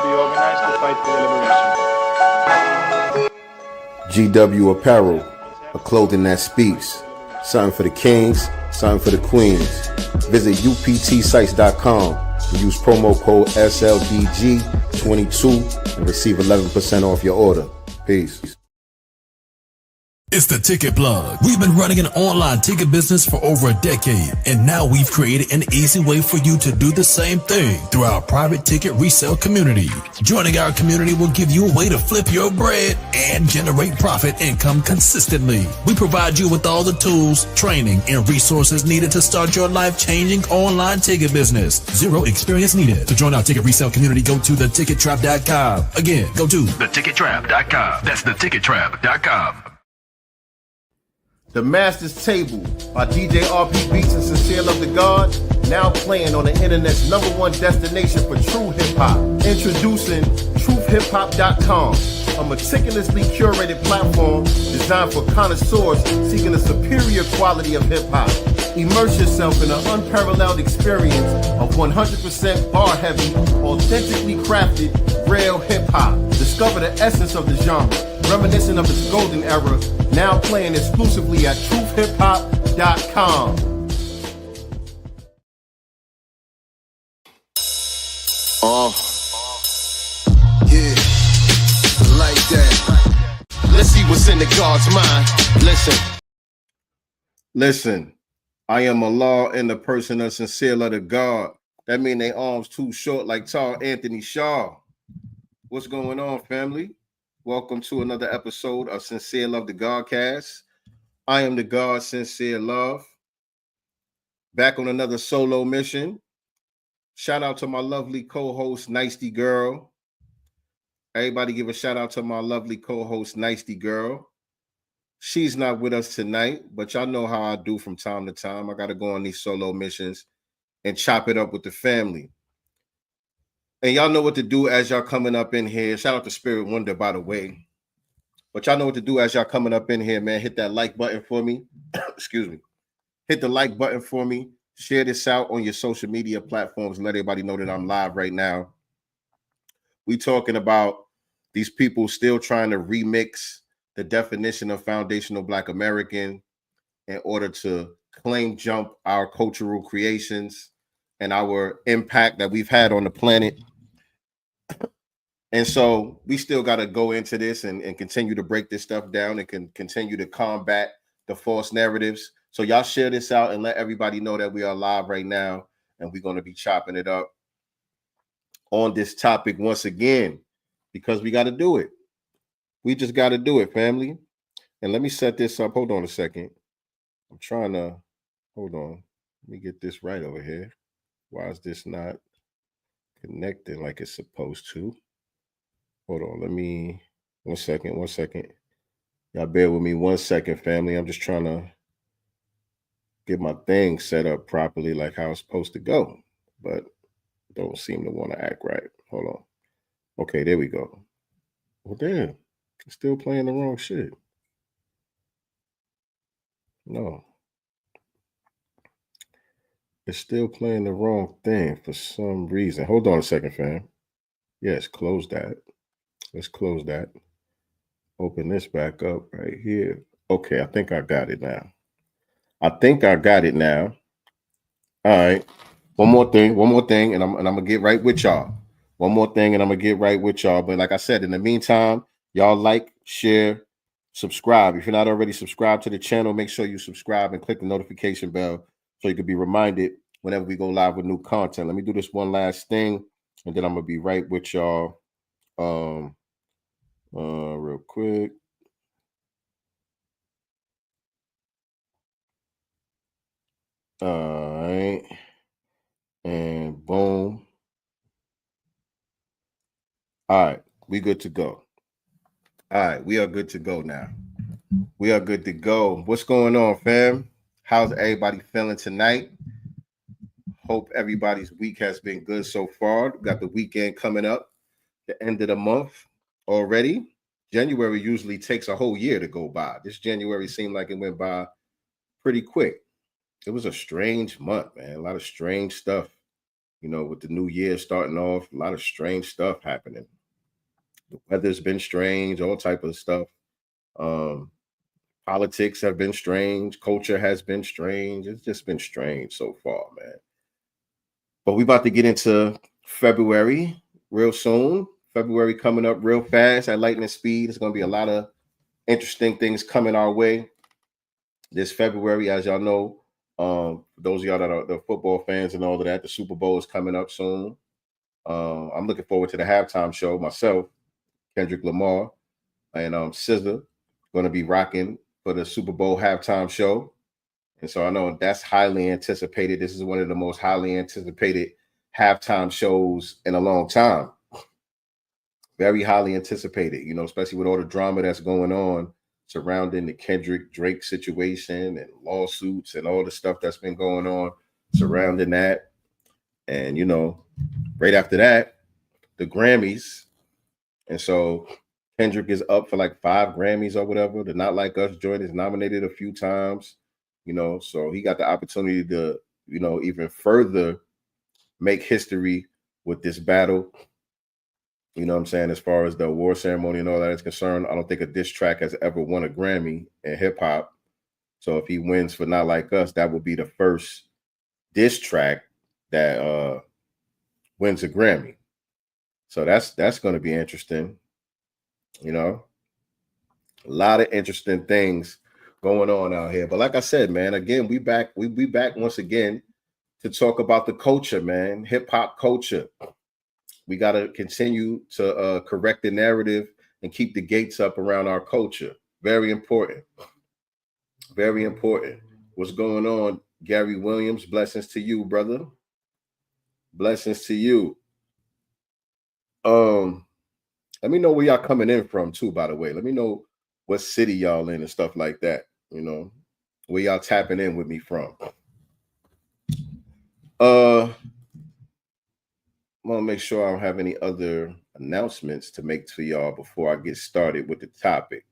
be organized to fight for your liberation. GW Apparel, a clothing that speaks. Something for the kings, something for the queens. Visit uptsites.com and use promo code SLDG22 and receive 11% off your order. Peace. It's the Ticket Plug. We've been running an online ticket business for over a decade, and now we've created an easy way for you to do the same thing through our private ticket resale community. Joining our community will give you a way to flip your bread and generate profit income consistently. We provide you with all the tools, training, and resources needed to start your life-changing online ticket business. Zero experience needed. To join our ticket resale community, go to thetickettrap.com. Again, go to thetickettrap.com. That's thetickettrap.com. The Master's Table by DJ RP Beats and Sincere Love to God, now playing on the internet's #1 destination for true hip-hop. Introducing truthhiphop.com, a meticulously curated platform designed for connoisseurs seeking a superior quality of hip-hop. Immerse yourself in an unparalleled experience of 100% bar-heavy, authentically crafted, real hip-hop. Discover the essence of the genre, reminiscent of its golden era, now playing exclusively at truthhiphop.com. Yeah, like that. Let's see what's in the God's mind. Listen, I am Allah in the person of Sincere Love to God. That mean they arms too short like tall Anthony Shaw. What's going on, family? Welcome to another episode of Sincere Love to Godcast. I am the God Sincere Love. Back on another solo mission. Shout out to my lovely co-host, Nicety Girl. Everybody give a shout out to my lovely co-host, Nicety Girl. She's not with us tonight, but y'all know how I do from time to time. I got to go on these solo missions and chop it up with the family. And y'all know what to do as y'all coming up in here. Shout out to Spirit Wonder, by the way. But y'all know what to do as y'all coming up in here, man. Hit that like button for me. Excuse me. Hit the like button for me. Share this out on your social media platforms and let everybody know that I'm live right now. We talking about these people still trying to remix the definition of foundational Black American in order to claim jump our cultural creations and our impact that we've had on the planet. And so we still got to go into this and continue to break this stuff down and can continue to combat the false narratives. So y'all share this out and let everybody know that we are live right now and we're going to be chopping it up on this topic once again because we got to do it. We just got to do it, family. And let me set this up. Hold on a second. I'm trying to, hold on. Let me get this right over here. Why is this not connected like it's supposed to? Hold on, let me, one second. Y'all bear with me 1 second, family. I'm just trying to get my thing set up properly like how it's supposed to go, but don't seem to want to act right. Hold on. Okay, there we go. Well, damn, it's still playing the wrong shit. No. It's still playing the wrong thing for some reason. Hold on a second, fam. Yes, close that. Let's close that. Open this back up right here. Okay, I think I got it now. All right. One more thing, and I'm gonna get right with y'all. But like I said, in the meantime, y'all like, share, subscribe. If you're not already subscribed to the channel, make sure you subscribe and click the notification bell so you can be reminded whenever we go live with new content. Let me do this one last thing, and then I'm gonna be right with y'all. Real quick. All right. And boom. All right. We good to go. All right. We are good to go now. We are good to go. What's going on, fam? How's everybody feeling tonight? Hope everybody's week has been good so far. We got the weekend coming up, the end of the month already. January usually takes a whole year to go by. This January seemed like it went by pretty quick. It was a strange month, man. A lot of strange stuff, You know, with the new year starting off, a lot of strange stuff happening. The weather's been strange, all type of stuff. Um, Politics have been strange. Culture has been strange. It's just been strange so far, man. But we about to get into February real soon. February coming up real fast at lightning speed. It's going to be a lot of interesting things coming our way this February. As y'all know, those of y'all that are the football fans and all of that, the Super Bowl is coming up soon. I'm looking forward to the halftime show myself. Kendrick Lamar and SZA going to be rocking for the Super Bowl halftime show. And so I know that's highly anticipated. This is one of the most highly anticipated halftime shows in a long time. Very highly anticipated, you know, especially with all the drama that's going on surrounding the Kendrick Drake situation and lawsuits and all the stuff that's been going on surrounding that. And, you know, right after that, the Grammys. And so Kendrick is up for like 5 Grammys or whatever. The Not Like Us joint is nominated a few times, you know, so he got the opportunity to, you know, even further make history with this battle. You know what I'm saying? As far as the award ceremony and all that is concerned, I don't think a diss track has ever won a Grammy in hip hop. So if he wins for Not Like Us, that would be the first diss track that wins a Grammy. So that's going to be interesting. You know, a lot of interesting things going on out here. But like I said, man, again, we back once again to talk about the culture, man, hip hop culture. We got to continue to correct the narrative and keep the gates up around our culture. Very important. Very important. What's going on, Gary Williams? Blessings to you, brother. Blessings to you. Let me know where y'all coming in from too, by the way. Let me know what city y'all in and stuff like that. You know, where y'all tapping in with me from. I want to make sure I don't have any other announcements to make to y'all before I get started with the topic.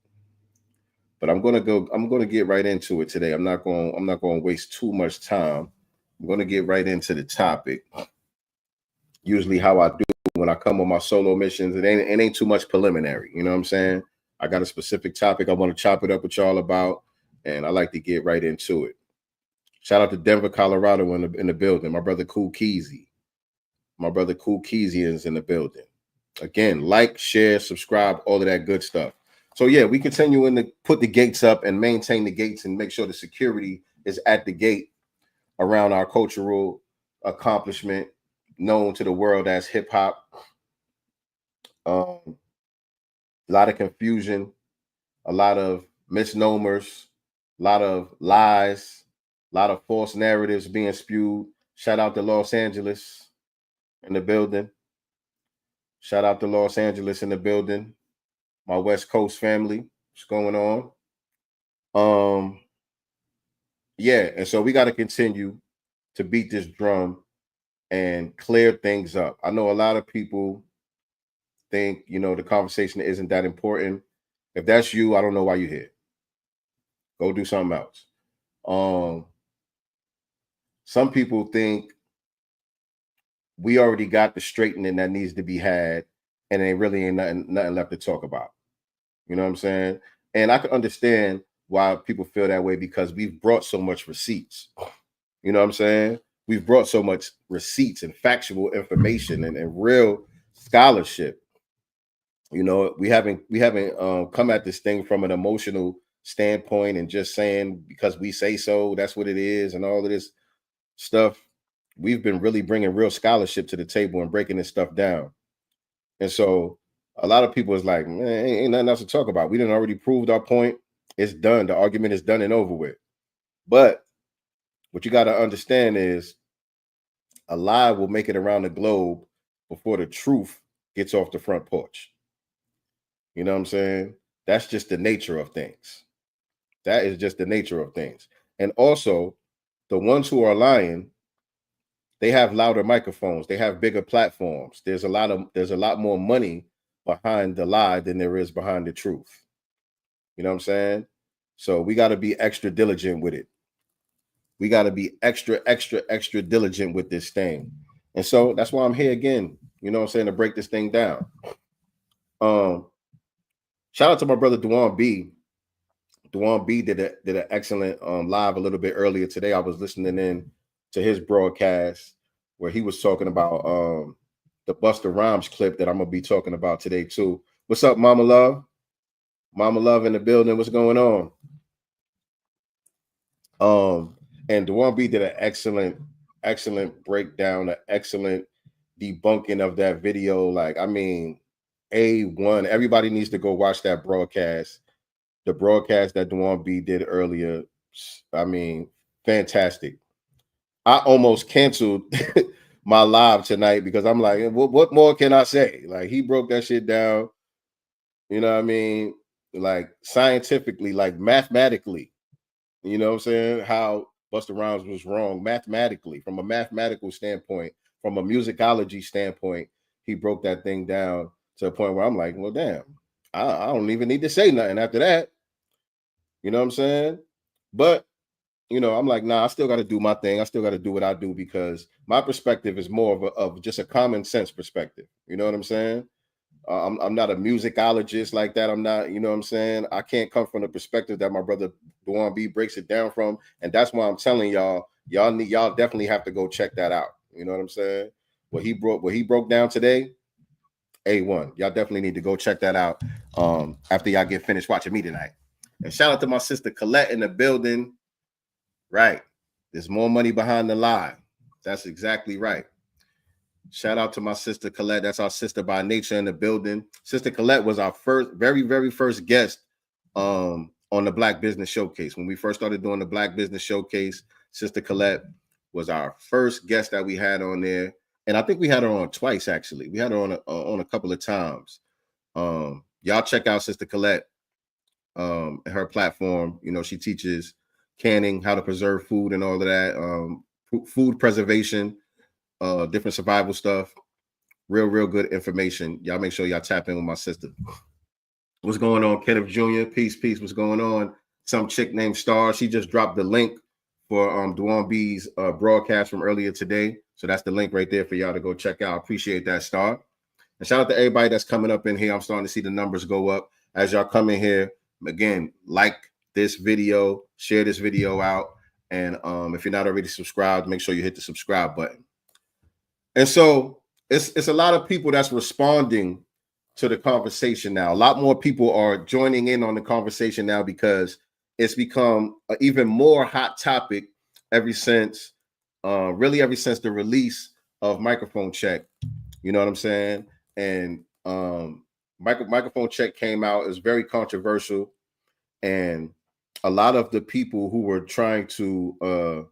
But I'm gonna get right into it today. I'm not going to waste too much time. I'm going to get right into the topic. Usually how I do when I come on my solo missions, it ain't too much preliminary. You know what I'm saying? I got a specific topic I want to chop it up with y'all about, and I like to get right into it. Shout out to Denver, Colorado in the building. My brother Cool Keezy. My brother Cool Keezy is in the building. Again, like, share, subscribe, all of that good stuff. So yeah, we continue to put the gates up and maintain the gates and make sure the security is at the gate around our cultural accomplishment known to the world as hip hop. A lot of confusion, a lot of misnomers, a lot of lies, a lot of false narratives being spewed. Shout out to Los Angeles in the building. Shout out to Los Angeles in the building. My West Coast family. What's going on? Yeah, and so we got to continue to beat this drum and clear things up. I know a lot of people think, you know, the conversation isn't that important. If that's you, I don't know why you're here. Go do something else. Some people think we already got the straightening that needs to be had, and there really ain't nothing left to talk about. You know what I'm saying? And I can understand why people feel that way because we've brought so much receipts. You know what I'm saying? We've brought so much receipts and factual information and real scholarship. You know, we haven't come at this thing from an emotional standpoint and just saying because we say so, that's what it is, and all of this stuff. We've been really bringing real scholarship to the table and breaking this stuff down. And so a lot of people is like, man, ain't nothing else to talk about. We done already proved our point. It's done. The argument is done and over with. But what you got to understand is a lie will make it around the globe before the truth gets off the front porch. You know what I'm saying? That's just the nature of things. That is just the nature of things. And also, the ones who are lying, they have louder microphones. They have bigger platforms. There's a lot more money behind the lie than there is behind the truth. You know what I'm saying? So we got to be extra diligent with it. We got to be extra diligent with this thing. And so that's why I'm here again, you know what I'm saying, to break this thing down. Shout out to my brother Duan B. Duan B did an excellent live a little bit earlier today. I was listening in to his broadcast where he was talking about the Busta Rhymes clip that I'm gonna be talking about today too. What's up, Mama Love? Mama Love in the building. What's going on? And Duan B did an excellent breakdown, an excellent debunking of that video. Like, I mean, A1. Everybody needs to go watch that broadcast. The broadcast that Duan B did earlier. I mean, fantastic. I almost canceled my live tonight because I'm like, what more can I say? Like, he broke that shit down. You know what I mean? Like, scientifically, like mathematically. You know what I'm saying? How Busta Rhymes was wrong mathematically, from a mathematical standpoint, from a musicology standpoint. He broke that thing down to a point where I'm like, well, damn, I don't even need to say nothing after that. You know what I'm saying? But, you know, I'm like, nah, I still got to do my thing. I still got to do what I do because my perspective is more of just a common sense perspective. You know what I'm saying? I'm not a musicologist like that. I'm not, you know what I'm saying? I can't come from the perspective that my brother Duan B breaks it down from. And that's why I'm telling y'all definitely have to go check that out. You know what I'm saying? What he broke down today, A1. Y'all definitely need to go check that out after y'all get finished watching me tonight. And shout out to my sister Colette in the building. Right. There's more money behind the lie. That's exactly right. Shout out to my sister Colette. That's our sister by nature in the building. Sister Colette was our very first guest on the Black Business Showcase. When we first started doing the Black Business Showcase, Sister Colette was our first guest that we had on there. And I think we had her on twice, actually. We had her on a couple of times. Y'all check out Sister Colette, her platform. You know, she teaches canning, how to preserve food and all of that, food preservation, different survival stuff. Real good information. Y'all make sure y'all tap in with my sister. What's going on, Kenneth Jr.? Peace. What's going on? Some chick named Star. She just dropped the link for Duan B's broadcast from earlier today. So that's the link right there for y'all to go check out. Appreciate that, Star. And shout out to everybody that's coming up in here. I'm starting to see the numbers go up as y'all come in here. Again, like this video, share this video out. And if you're not already subscribed, make sure you hit the subscribe button. And so it's a lot of people that's responding to the conversation now. A lot more people are joining in on the conversation now because it's become an even more hot topic ever since the release of Microphone Check. You know what I'm saying? And Microphone Check came out. It's very controversial. And a lot of the people who were trying to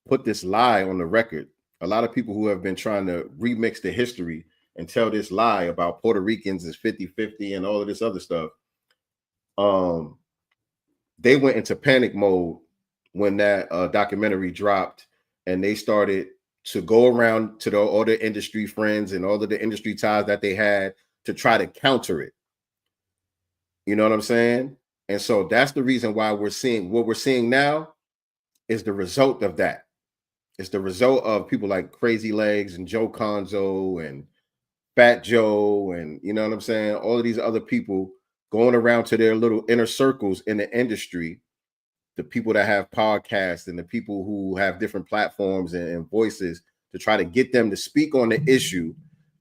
put this lie on the record, a lot of people who have been trying to remix the history and tell this lie about Puerto Ricans is 50-50 and all of this other stuff, they went into panic mode when that documentary dropped, and they started to go around to all the industry friends and all of the industry ties that they had to try to counter it. You know what I'm saying? And so that's the reason why we're seeing what we're seeing now is the result of that. It's the result of people like Crazy Legs and Joe Conzo and Fat Joe and, you know what I'm saying, all of these other people going around to their little inner circles in the industry, the people that have podcasts and the people who have different platforms and voices to try to get them to speak on the issue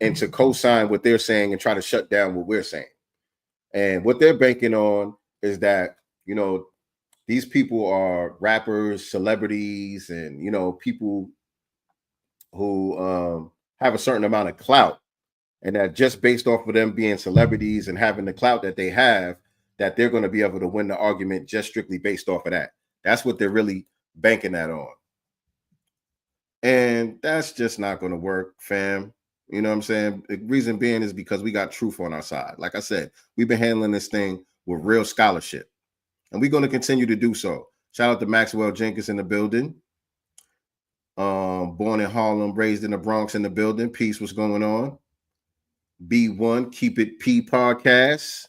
and to co-sign what they're saying and try to shut down what we're saying. And what they're banking on is that, you know, these people are rappers, celebrities, and, you know, people who have a certain amount of clout, and that just based off of them being celebrities and having the clout that they have, that they're going to be able to win the argument just strictly based off of that. That's what they're really banking that on. And that's just not going to work, fam. You know what I'm saying? The reason being is because we got truth on our side. Like I said, we've been handling this thing with real scholarship, and we're going to continue to do so. Shout out to Maxwell Jenkins in the building. Born in Harlem, raised in the Bronx in the building. Peace, what's going on? B1, Keep It P podcast.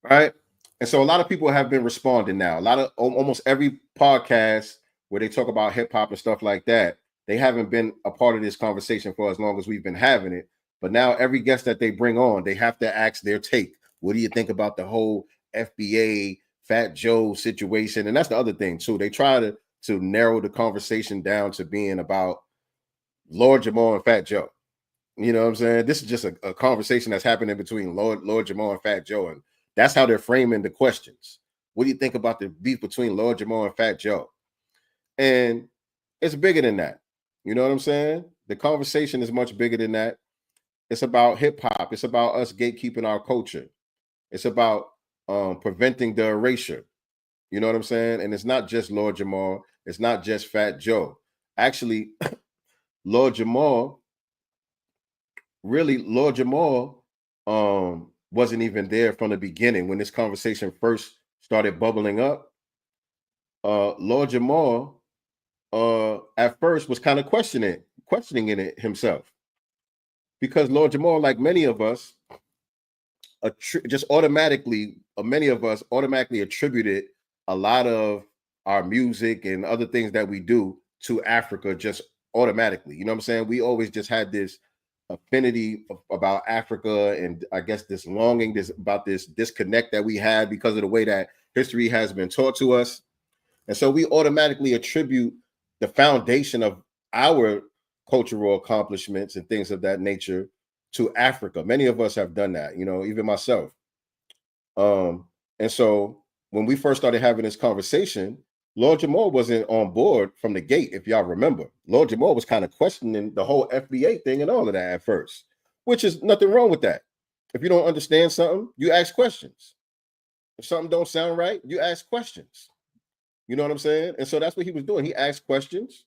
Right? And so a lot of people have been responding now. A lot of almost every podcast where they talk about hip hop and stuff like that, They haven't been a part of this conversation for as long as we've been having it. But now every guest that they bring on, they have to ask their take. What do you think about the whole FBA Fat Joe situation? And that's the other thing too. They try to narrow the conversation down to being about Lord Jamar and Fat Joe. You know what I'm saying? This is just a conversation that's happening between Lord Jamar and Fat Joe. And that's how they're framing the questions. What do you think about the beef between Lord Jamar and Fat Joe? And it's bigger than that. You know what I'm saying? The conversation is much bigger than that. It's about hip hop. It's about us gatekeeping our culture. It's about preventing the erasure. You know what I'm saying? And it's not just Lord Jamar. It's not just Fat Joe. Actually, Lord Jamar wasn't even there from the beginning when this conversation first started bubbling up. Lord Jamar at first was kind of questioning it himself, because Lord Jamar, like many of us, many of us automatically attributed a lot of our music and other things that we do to Africa just automatically. You know what I'm saying? We always just had this affinity about Africa, and I guess this longing, about this disconnect that we had because of the way that history has been taught to us. And so we automatically attribute the foundation of our cultural accomplishments and things of that nature to Africa. Many of us have done that, you know, even myself. And so when we first started having this conversation, Lord Jamar wasn't on board from the gate, if y'all remember. Lord Jamar was kind of questioning the whole FBA thing and all of that at first, which is nothing wrong with that. If you don't understand something, you ask questions. If something don't sound right, you ask questions. You know what I'm saying? And so that's what he was doing. He asked questions,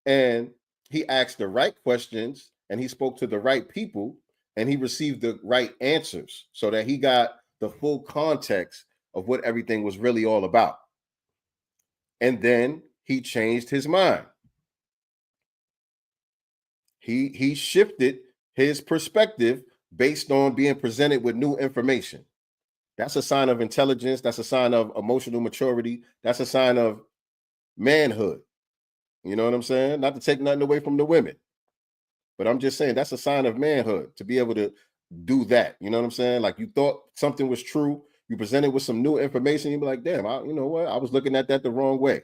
and he asked the right questions, and he spoke to the right people, and he received the right answers so that he got the full context of what everything was really all about. And then he changed his mind. He shifted his perspective based on being presented with new information. That's a sign of intelligence. That's a sign of emotional maturity. That's a sign of manhood. You know what I'm saying? Not to take nothing away from the women, but I'm just saying that's a sign of manhood to be able to do that. You know what I'm saying? Like, you thought something was true, you presented with some new information, you'd be like, damn, you know what? I was looking at that the wrong way.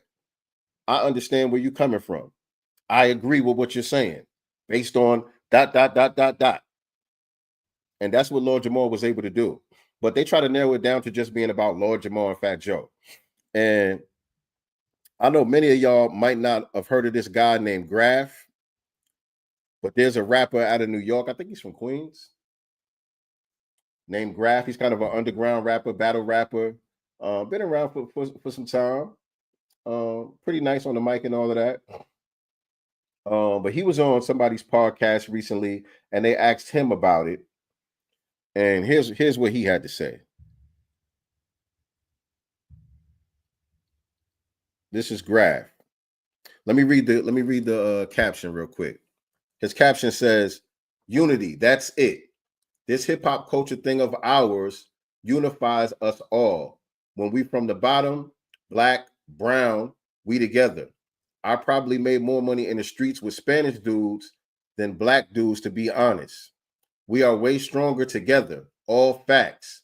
I understand where you're coming from. I agree with what you're saying based on ... And that's what Lord Jamar was able to do. But they try to narrow it down to just being about Lord Jamar and Fat Joe. And I know many of y'all might not have heard of this guy named Graf, but there's a rapper out of New York. I think he's from Queens, named Graf. He's kind of an underground rapper, battle rapper. Been around for some time. Pretty nice on the mic and all of that. But he was on somebody's podcast recently, and they asked him about it. And here's what he had to say. This is Graf. Let me read the caption real quick. His caption says, "Unity, that's it. This hip hop culture thing of ours unifies us all. When we from the bottom, black, brown, we together. I probably made more money in the streets with Spanish dudes than black dudes, to be honest. We are way stronger together. All facts.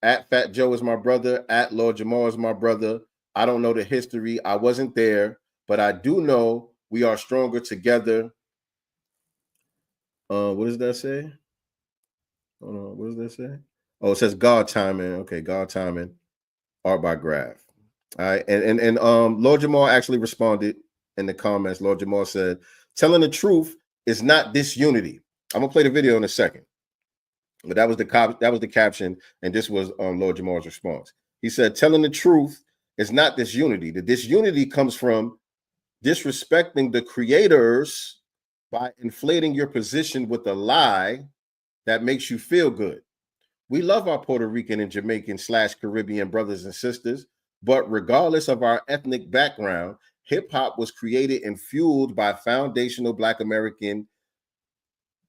At Fat Joe is my brother. At Lord Jamar is my brother. I don't know the history. I wasn't there, but I do know we are stronger together." What does that say? What does that say? Oh, it says God timing. Okay, God timing. Art by Graf. All right, and Lord Jamar actually responded in the comments. Lord Jamar said, "Telling the truth is not disunity." I'm gonna play the video in a second, but that was the caption, and this was Lord Jamar's response. He said, "Telling the truth is not disunity. The disunity comes from disrespecting the creators by inflating your position with a lie that makes you feel good. We love our Puerto Rican and Jamaican / Caribbean brothers and sisters, but regardless of our ethnic background, hip hop was created and fueled by foundational Black American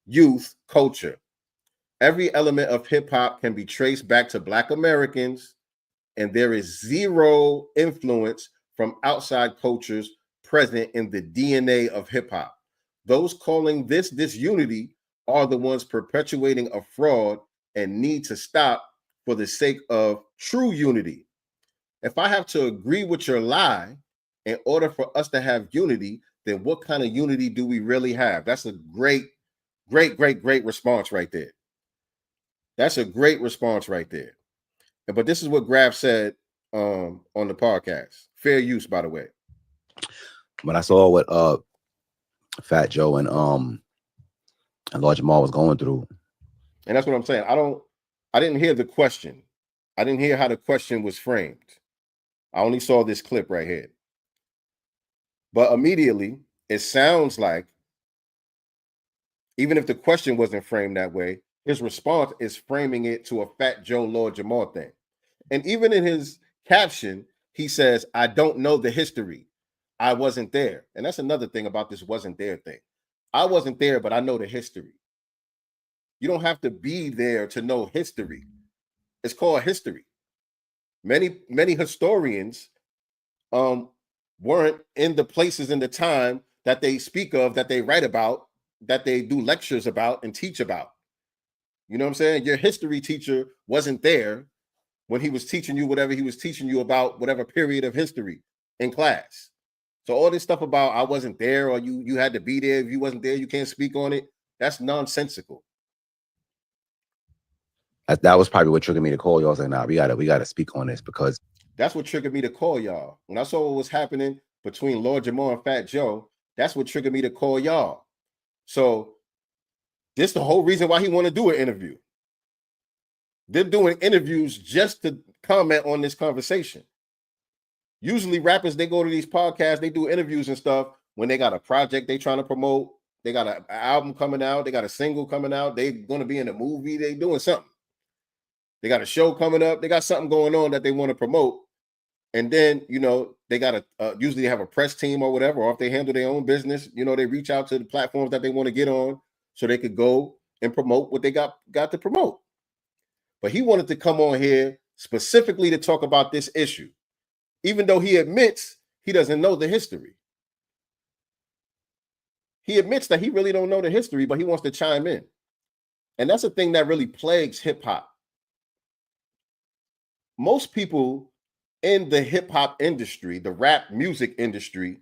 youth culture. Every element of hip hop can be traced back to Black Americans, and there is zero influence from outside cultures present in the DNA of hip hop. Those calling this disunity are the ones perpetuating a fraud and need to stop for the sake of true unity. If I have to agree with your lie in order for us to have unity, then what kind of unity do we really have? That's a great response right there. That's a great response right there. But this is what Graf said on the podcast. Fair use, by the way. When I saw what Fat Joe and Lord Jamal was going through. And that's what I'm saying. I didn't hear the question. I didn't hear how the question was framed. I only saw this clip right here. But immediately, it sounds like, even if the question wasn't framed that way, his response is framing it to a Fat Joe Lord Jamal thing. And even in his caption, he says, I don't know the history. I wasn't there. And that's another thing about this wasn't there thing. I wasn't there, but I know the history. You don't have to be there to know history. It's called history. Many historians weren't in the places in the time that they speak of, that they write about, that they do lectures about and teach about. You know what I'm saying? Your history teacher wasn't there when he was teaching you whatever he was teaching you about whatever period of history in class. So all this stuff about I wasn't there or you had to be there. If you wasn't there, you can't speak on it. That's nonsensical. That was probably what triggered me to call y'all. Saying, "Nah, we gotta speak on this," because that's what triggered me to call y'all. When I saw what was happening between Lord Jamal and Fat Joe, that's what triggered me to call y'all. So this is the whole reason why he want to do an interview. They're doing interviews just to comment on this conversation. Usually rappers, they go to these podcasts, they do interviews and stuff when they got a project they trying to promote. They got an album coming out. They got a single coming out. They're going to be in a movie. They doing something. They got a show coming up. They got something going on that they want to promote. And then, you know, they got usually have a press team or whatever, or if they handle their own business, you know, they reach out to the platforms that they want to get on so they could go and promote what they got to promote. But he wanted to come on here specifically to talk about this issue, even though he admits he doesn't know the history. He admits that he really don't know the history, but he wants to chime in. And that's a thing that really plagues hip hop. Most people in the hip hop industry, the rap music industry,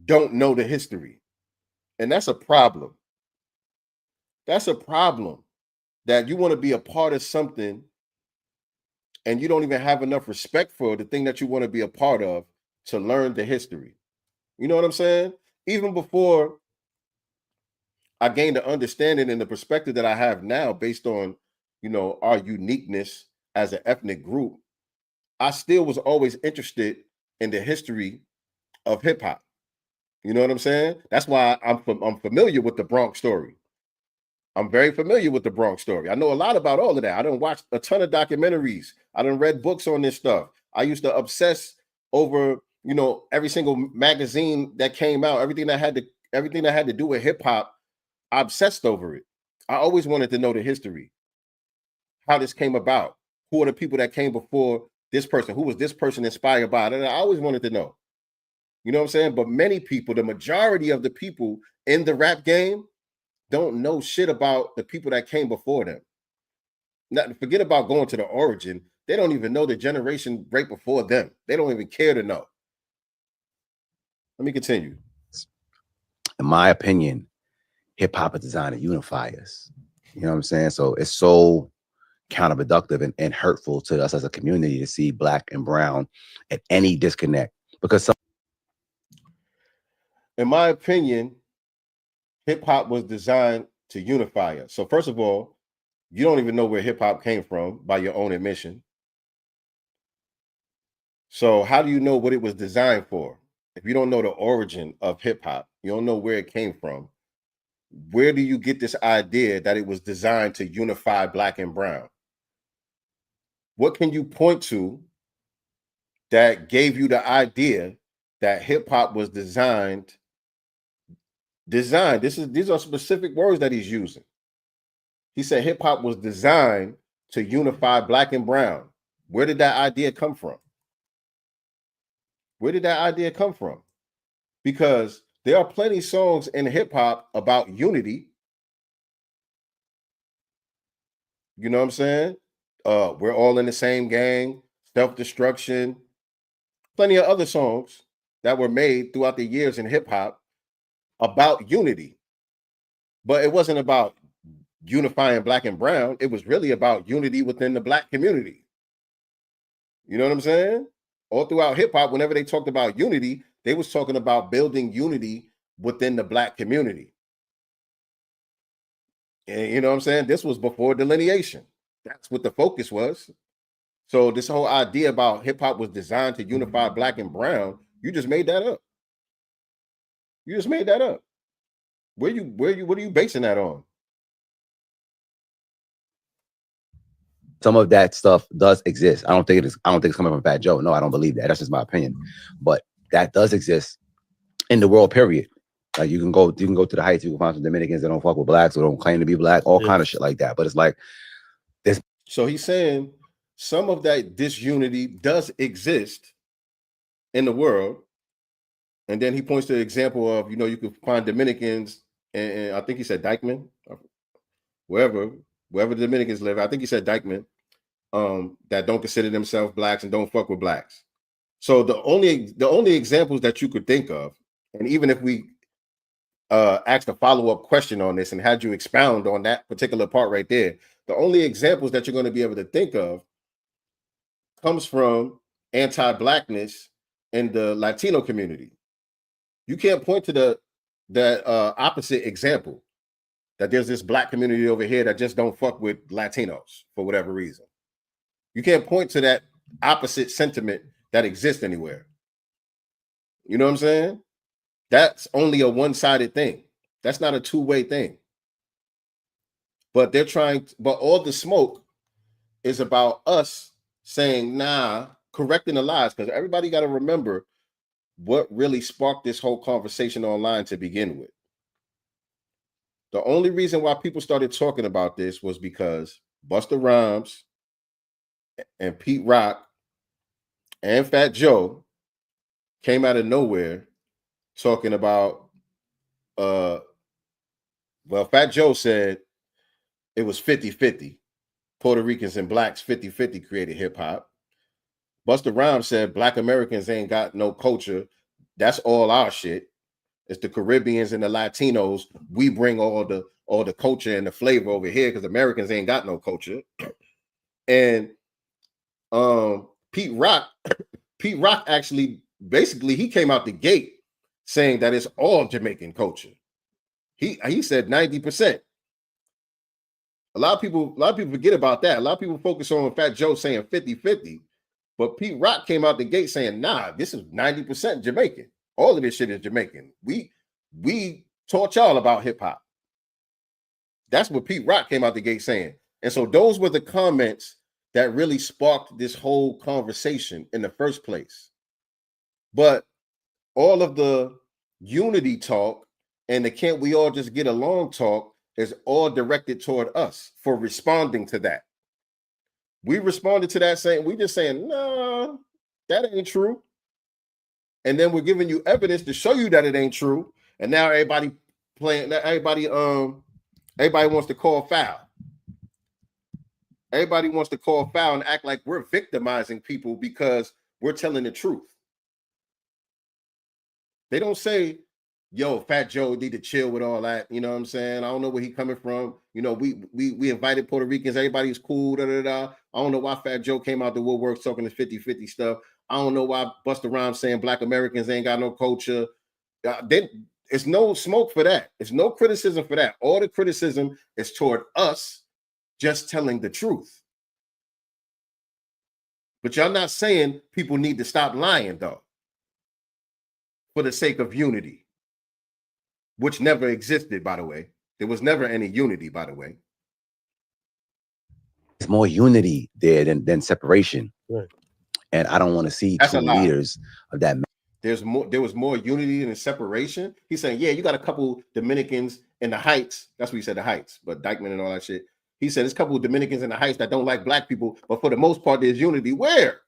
don't know the history. And that's a problem. That's a problem, that you want to be a part of something and you don't even have enough respect for the thing that you want to be a part of to learn the history. You know what I'm saying? Even before I gained the understanding and the perspective that I have now based on, you know, our uniqueness as an ethnic group, I still was always interested in the history of hip hop. You know what I'm saying? That's why I'm familiar with the Bronx story. I'm very familiar with the Bronx story. I know a lot about all of that. I done watched a ton of documentaries. I done read books on this stuff. I used to obsess over, you know, every single magazine that came out, everything that had to do with hip hop. I obsessed over it. I always wanted to know the history, how this came about, who are the people that came before this person, who was this person inspired by it. And I always wanted to know. You know what I'm saying? But many people, the majority of the people in the rap game, don't know shit about the people that came before them. Not forget about going to the origin. They don't even know the generation right before them. They don't even care to know. Let me continue. In my opinion, hip hop is designed to unify us. You know what I'm saying? So it's so counterproductive and hurtful to us as a community to see black and brown at any disconnect. Because in my opinion, hip hop was designed to unify us. So first of all, you don't even know where hip hop came from by your own admission. So how do you know what it was designed for? If you don't know the origin of hip hop, you don't know where it came from. Where do you get this idea that it was designed to unify black and brown? What can you point to that gave you the idea that hip hop was designed? These are specific words that he's using. He said hip hop was designed to unify black and brown. Where did that idea come from? Where did that idea come from? because there are plenty songs in hip hop about unity. You know what I'm saying? We're all in the same gang, self-destruction, plenty of other songs that were made throughout the years in hip hop about unity. But it wasn't about unifying black and brown. It was really about unity within the black community. You know what I'm saying? All throughout hip hop, whenever they talked about unity, they was talking about building unity within the black community. And you know what I'm saying? This was before delineation. That's what the focus was. So this whole idea about hip hop was designed to unify black and brown, you just made that up. You just made that up. What are you basing that on? Some of that stuff does exist. I don't think it's coming from Fat Joe. No, I don't believe that. That's just my opinion. But that does exist in the world, period. Like you can go to the Heights, you can find some Dominicans that don't fuck with blacks or don't claim to be black, all kind of shit like that. But it's like this. So he's saying some of that disunity does exist in the world. And then he points to the example of, you can find Dominicans, and I think he said Dykeman, wherever the Dominicans live. I think he said Dykeman, that don't consider themselves blacks and don't fuck with blacks. So the only examples that you could think of, and even if we asked a follow-up question on this and had you expound on that particular part right there, the only examples that you're going to be able to think of comes from anti-blackness in the Latino community. You can't point to the opposite example, that there's this black community over here that just don't fuck with Latinos for whatever reason. You can't point to that opposite sentiment that exists anywhere. You know what I'm saying? That's only a one-sided thing. That's not a two-way thing. But but all the smoke is about us saying, nah, correcting the lies, because everybody got to remember what really sparked this whole conversation online to begin with. The only reason why people started talking about this was because Busta Rhymes and Pete Rock and Fat Joe came out of nowhere talking about, Fat Joe said it was 50-50. Puerto Ricans and blacks 50-50 created hip hop. Busta Rhymes said Black Americans ain't got no culture. That's all our shit. It's the Caribbeans and the Latinos. We bring all the culture and the flavor over here because Americans ain't got no culture. And Pete Rock actually, basically, he came out the gate saying that it's all Jamaican culture. He said 90%. A lot of people forget about that. A lot of people focus on Fat Joe saying 50-50, but Pete Rock came out the gate saying, nah, this is 90% Jamaican. All of this shit is Jamaican. We taught y'all about hip hop. That's what Pete Rock came out the gate saying. And so those were the comments that really sparked this whole conversation in the first place. But all of the unity talk and the can't we all just get along talk is all directed toward us for responding to that. We responded to that saying, we just saying, nah, that ain't true. And then we're giving you evidence to show you that it ain't true. And now everybody wants to call foul. Everybody wants to call foul and act like we're victimizing people because we're telling the truth. They don't say, yo, Fat Joe need to chill with all that. You know what I'm saying? I don't know where he coming from. We invited Puerto Ricans. Everybody's cool. I don't know why Fat Joe came out the woodwork talking this 50-50 stuff. I don't know why Busta Rhymes saying Black Americans ain't got no culture. It's no smoke for that. It's no criticism for that. All the criticism is toward us just telling the truth. But y'all not saying people need to stop lying, though, for the sake of unity, which never existed, by the way. There was never any unity, by the way. There's more unity there than separation. Right. And I don't want to see two leaders of that. There was more unity than separation. He's saying, yeah, you got a couple Dominicans in the Heights. That's what he said, the Heights, but Dykeman and all that shit. He said there's a couple of Dominicans in the Heights that don't like black people, but for the most part, there's unity. Where?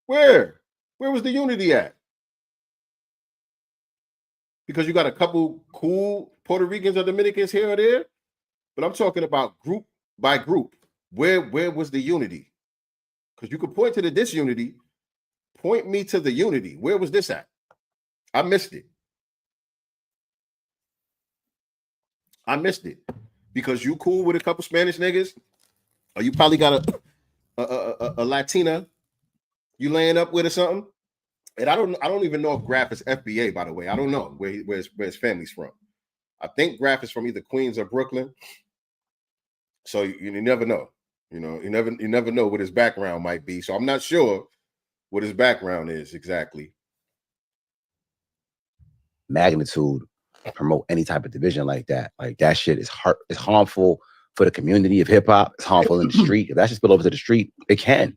Where was the unity at? because you got a couple cool Puerto Ricans or Dominicans here or there. But I'm talking about group by group. Where was the unity? Because you could point to the disunity. Point me to the unity. Where was this at? I missed it. Because you cool with a couple Spanish niggas, or you probably got a Latina you laying up with or something. And I don't even know if Graf is FBA, by the way. I don't know where his family's from. I think Graf is from either Queens or Brooklyn. So you never know. You know, you never know what his background might be. So I'm not sure what his background is exactly. Magnitude promote any type of division like that. Like that shit is it's harmful for the community of hip hop. It's harmful in the street. If that should spill over to the street, it can.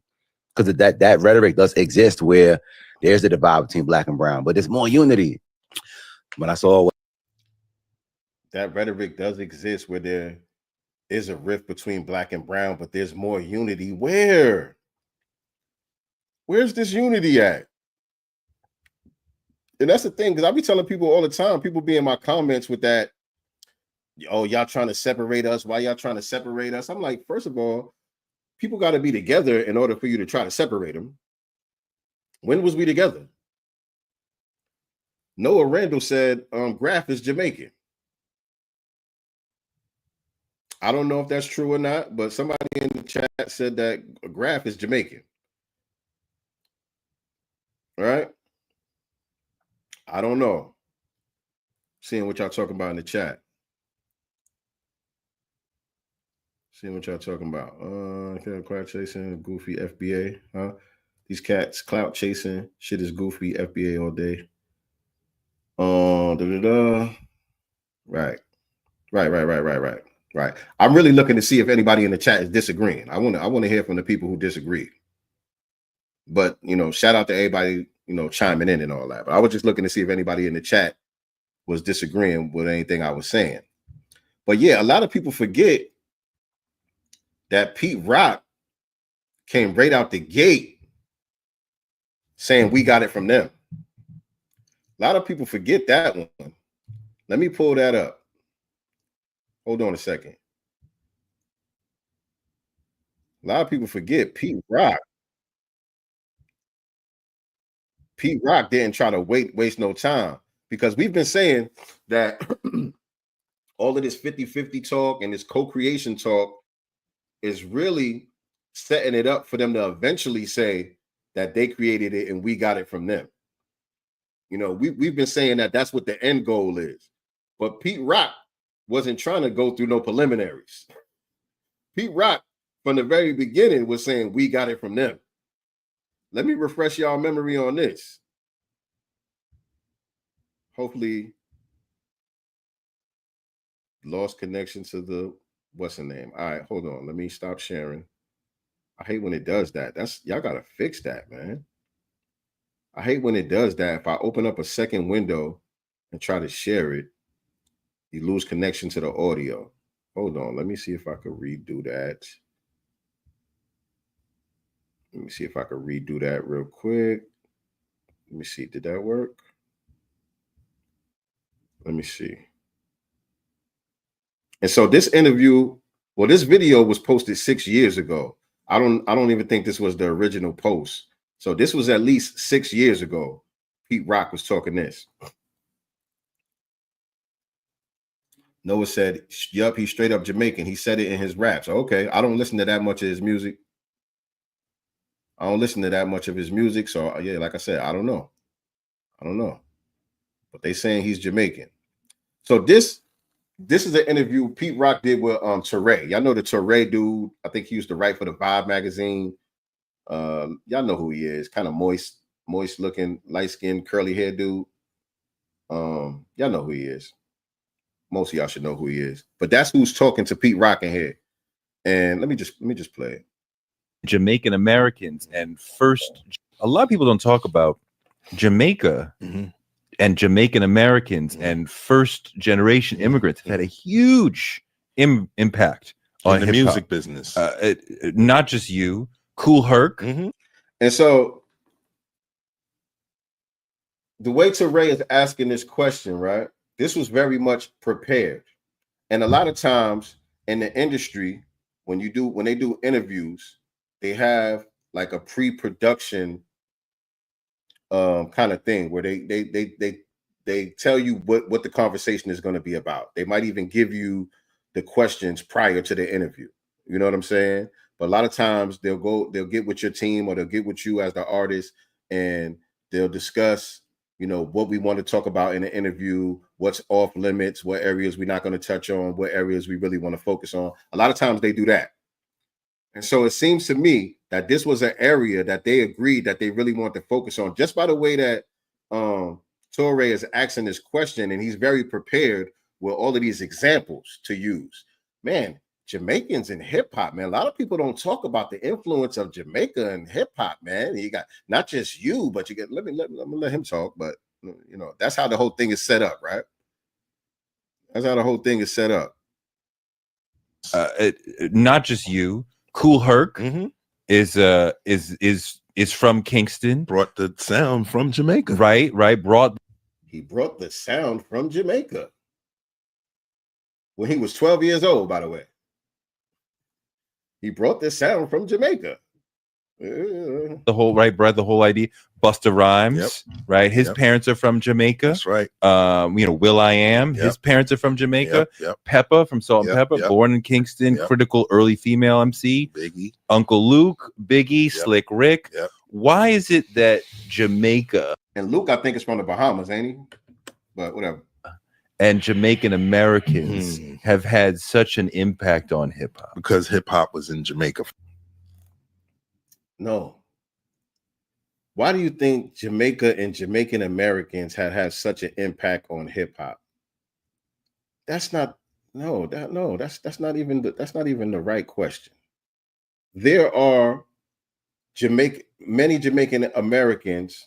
Because that rhetoric does exist where there's the divide between black and brown, but there's more unity. When I saw that rhetoric does exist where there is a rift between black and brown, but there's more unity. Where's this unity at? And that's the thing, because I be telling people all the time, people be in my comments with that, oh, y'all trying to separate us. Why y'all trying to separate us? I'm like, first of all, people got to be together in order for you to try to separate them. When was we together? Noah Randall said Graf is Jamaican. I don't know if that's true or not, but somebody in the chat said that Graf is Jamaican. All right? I don't know. Seeing what y'all talking about in the chat. Seeing what y'all talking about. Clout chasing, goofy FBA, huh? These cats clout chasing, shit is goofy, FBA all day. Right. I'm really looking to see if anybody in the chat is disagreeing. I want to hear from the people who disagree. But shout out to everybody, chiming in and all that. But I was just looking to see if anybody in the chat was disagreeing with anything I was saying. But yeah, a lot of people forget that Pete Rock came right out the gate saying we got it from them. A lot of people forget that one. Let me pull that up. Hold on a second. A lot of people forget Pete Rock. Pete Rock didn't try to waste no time, because we've been saying that all of this 50-50 talk and this co-creation talk is really setting it up for them to eventually say that they created it and we got it from them. We've been saying that that's what the end goal is. But Pete Rock wasn't trying to go through no preliminaries. Pete Rock, from the very beginning, was saying we got it from them. Let me refresh y'all memory on this. Hopefully, lost connection to the what's the name. All right, hold on. Let me stop sharing. I hate when it does that. Y'all gotta fix that, man. I hate when it does that. If I open up a second window and try to share it, you lose connection to the audio. Hold on. Let me see if I could redo that. Let me see if I could redo that real quick. Let me see. Did that work? Let me see. And so this interview, this video was posted 6 years ago. I don't even think this was the original post. So this was at least 6 years ago. Pete Rock was talking this. Noah said, yup, he's straight up Jamaican. He said it in his raps. Okay, I don't listen to that much of his music. So yeah, like I said, I don't know. But they saying he's Jamaican. So this is an interview Pete Rock did with Teray. Y'all know the Teray dude. I think he used to write for the Vibe magazine. Y'all know who he is. Kind of moist looking, light-skinned, curly hair dude. Y'all know who he is. Most of y'all should know who he is. But that's who's talking to Pete Rock in here. And let me just play it. Jamaican Americans and a lot of people don't talk about Jamaica and Jamaican Americans and first generation immigrants have had a huge impact on the music business. Not just you, Kool Herc. And so the way Teray is asking this question, right? This was very much prepared. And a lot of times in the industry, when they do interviews, they have like a pre-production kind of thing where they tell you what the conversation is going to be about. They might even give you the questions prior to the interview. You know what I'm saying? But a lot of times they'll get with your team or they'll get with you as the artist and they'll discuss, you know, what we want to talk about in the interview, what's off limits, what areas we're not going to touch on, what areas we really want to focus on. A lot of times they do that. And so it seems to me that this was an area that they agreed that they really want to focus on, just by the way that Teray is asking this question, and he's very prepared with all of these examples to use. Man, Jamaicans in hip hop, man. A lot of people don't talk about the influence of Jamaica and hip hop, man. You got not just you, but you get. Let me let him talk. But you know, that's how the whole thing is set up, right? That's how the whole thing is set up. Not just you. Kool Herc is from Kingston. Brought the sound from Jamaica. Right. He brought the sound from Jamaica when he was 12 years old, by the way. He brought this sound from Jamaica. The whole idea. Busta Rhymes, right? His parents are from Jamaica. That's right. You know, Will.i.am, his parents are from Jamaica. Peppa from Salt and Pepper, born in Kingston, critical early female MC. Biggie. Uncle Luke, Biggie, Slick Rick. Why is it that Jamaica and Luke, I think, is from the Bahamas, ain't he? But whatever. And Jamaican Americans have had such an impact on hip hop? Because hip hop was in Jamaica. No. Why do you think Jamaica and Jamaican Americans had such an impact on hip hop? That's not even the right question. There are many Jamaican Americans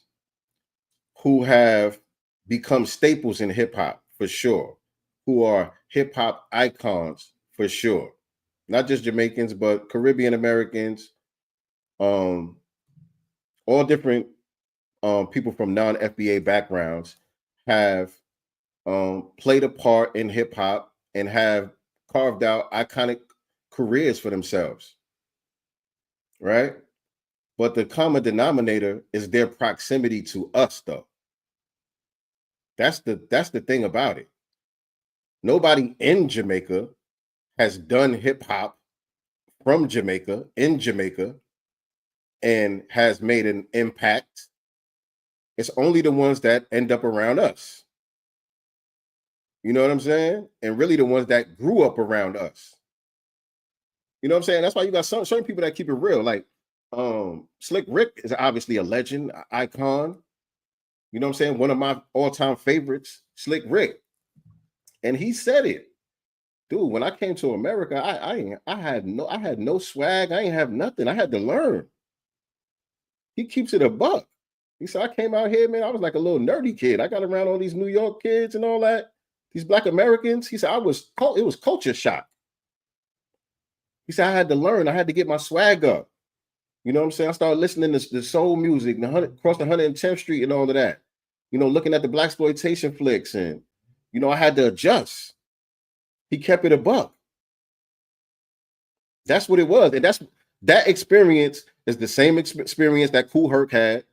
who have become staples in hip hop for sure, who are hip hop icons for sure. Not just Jamaicans, but Caribbean Americans, all different people from non-FBA backgrounds have played a part in hip hop and have carved out iconic careers for themselves, right? But the common denominator is their proximity to us, though. That's the thing about it. Nobody in Jamaica has done hip hop from Jamaica in Jamaica and has made an impact. It's only the ones that end up around us. You know what I'm saying? And really the ones that grew up around us. You know what I'm saying? That's why you got certain people that keep it real. Like Slick Rick is obviously a legend, icon. You know what I'm saying? One of my all-time favorites, Slick Rick. And he said it. Dude, when I came to America, I had no swag. I ain't have nothing. I had to learn. He keeps it a buck. He said, I came out here, man, I was like a little nerdy kid. I got around all these New York kids and all that. These Black Americans. He said, it was culture shock. He said, I had to learn. I had to get my swag up. You know what I'm saying? I started listening to the soul music, across the 110th Street and all of that. You know, looking at the blaxploitation flicks, and you know, I had to adjust. He kept it a buck. That's what it was, and that experience is the same experience that Kool Herc had.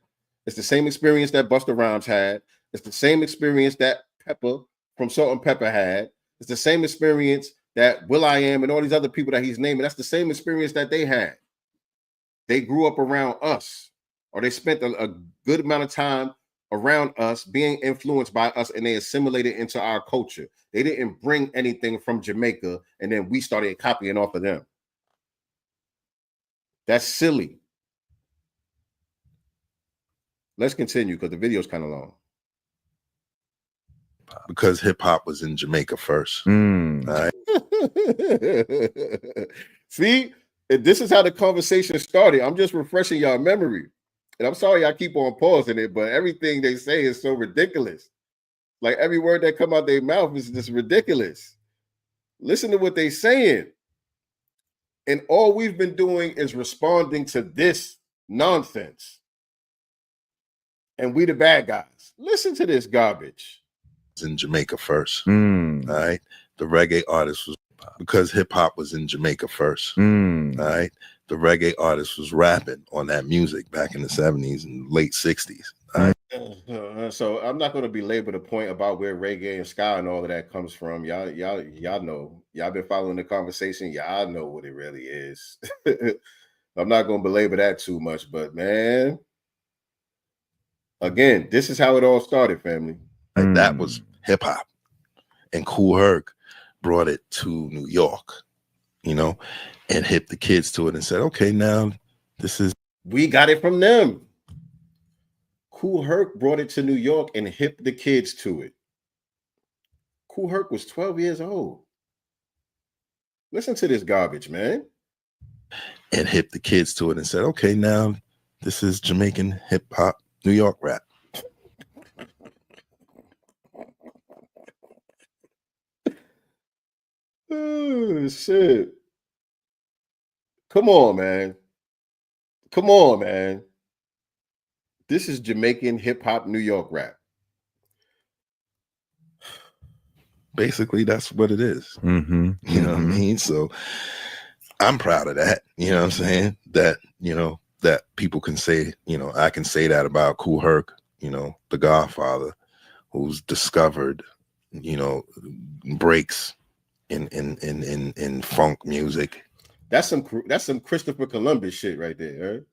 It's the same experience that Busta Rhymes had. It's the same experience that Peppa from Salt and Pepper had. It's the same experience that Will.i.am and all these other people that he's naming. That's the same experience that they had. They grew up around us, or they spent a good amount of time around us, being influenced by us, and they assimilated into our culture. They didn't bring anything from Jamaica, and then we started copying off of them. That's silly. Let's continue because the video is kind of long. Because hip hop was in Jamaica first. All right. See? This is how the conversation started. I'm just refreshing y'all memory. And I'm sorry I keep on pausing it, but everything they say is so ridiculous. Like every word that come out their mouth is just ridiculous. Listen to what they're saying. And all we've been doing is responding to this nonsense. and we the bad guys. Listen to this garbage. In Jamaica first. Mm. All right. The reggae artist was because hip hop was in Jamaica first. Mm. All right. The reggae artist was rapping on that music back in the 70s and late 60s. All right. So I'm not going to belabor the point about where reggae and ska and all of that comes from. Y'all know. Y'all been following the conversation. Y'all know what it really is. I'm not going to belabor that too much, but man, again, this is how it all started, family. Like that was hip hop, and Kool Herc brought it to New York, you know, and hit the kids to it and said, "Okay, now this is." We got it from them. Kool Herc brought it to New York and hipped the kids to it. Kool Herc was 12 years old. Listen to this garbage, man. And hit the kids to it and said, "Okay, now this is Jamaican hip hop, New York rap." Oh, shit. Come on, man. Come on, man. This is Jamaican hip hop, New York rap. Basically, that's what it is. Mm-hmm. You know what I mean? So I'm proud of that. You know what I'm saying? That, you know, that people can say, you know, I can say that about Kool Herc, you know, the Godfather, who's discovered, you know, breaks in funk music. That's some Christopher Columbus shit right there. Right?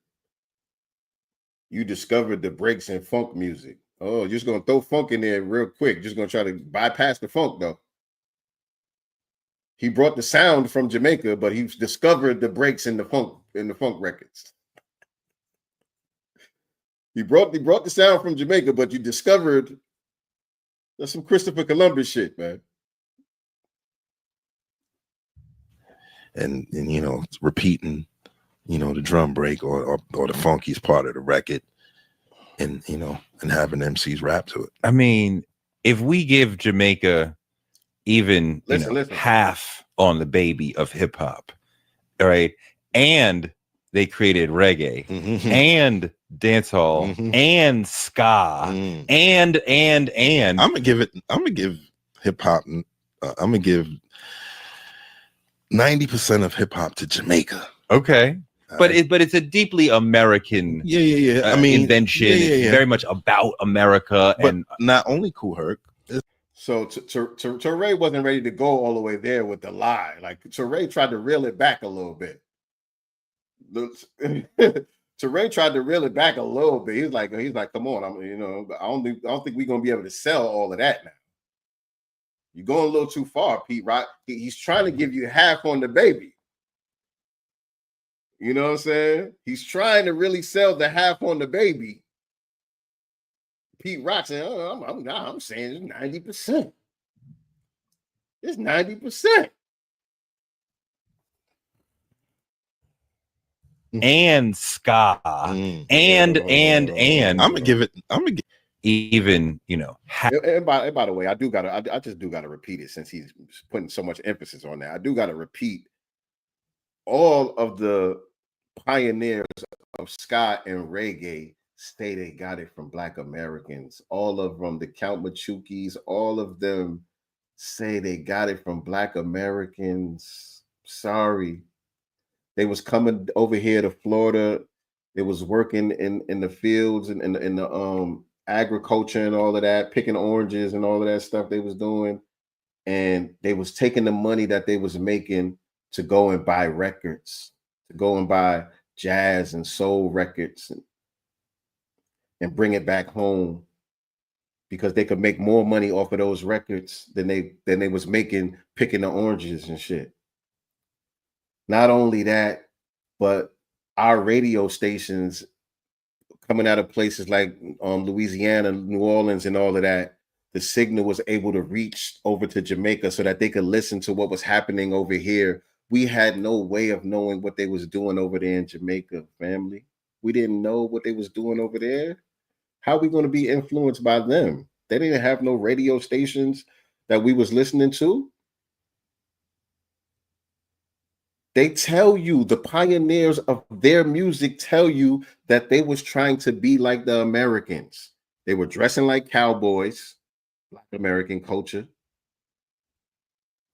You discovered the breaks in funk music. Oh, you're just gonna throw funk in there real quick. Just gonna try to bypass the funk though. He brought the sound from Jamaica, but he discovered the breaks in the funk records. He brought the sound from Jamaica, but you discovered that's some Christopher Columbus shit, man. And you know, repeating, you know, the drum break or the funky's part of the record, and you know, and having MCs rap to it. I mean, if we give Jamaica even Listen. half on the baby of hip hop, all right, and they created reggae and dancehall and ska and I'm gonna give hip hop. I'm gonna give 90% of hip hop to Jamaica. okay. But it's a deeply American I mean, invention. It's very much about America, but and not only Kool Herc. So Teray wasn't ready to go all the way there with the lie. Like Teray tried to reel it back a little bit. Teray tried to reel it back a little bit. He's like, come on, I don't think we're gonna be able to sell all of that now. You're going a little too far, Pete Rock. He's trying to give you half on the baby. You know what I'm saying? He's trying to really sell the half on the baby. Pete Rock saying, "Oh, I'm saying it's 90%. It's 90%." and ska and I'm gonna give even And by the way, I just do gotta repeat it since he's putting so much emphasis on that. I do gotta repeat all of the pioneers of ska and reggae say they got it from Black Americans. All of them, the Count Machukis, all of them say they got it from Black Americans. Sorry. They was coming over here to Florida. They was working in the fields and in the agriculture and all of that, picking oranges and all of that stuff they was doing. And they was taking the money that they was making to go and buy records, to go and buy jazz and soul records and bring it back home because they could make more money off of those records than they was making picking the oranges and shit. Not only that, but our radio stations coming out of places like Louisiana, New Orleans, and all of that, the signal was able to reach over to Jamaica so that they could listen to what was happening over here. We had no way of knowing what they was doing over there in Jamaica, family. We didn't know what they was doing over there. How are we going to be influenced by them? They didn't have no radio stations that we was listening to. They tell you, the pioneers of their music tell you that they was trying to be like the Americans. They were dressing like cowboys, Black American culture,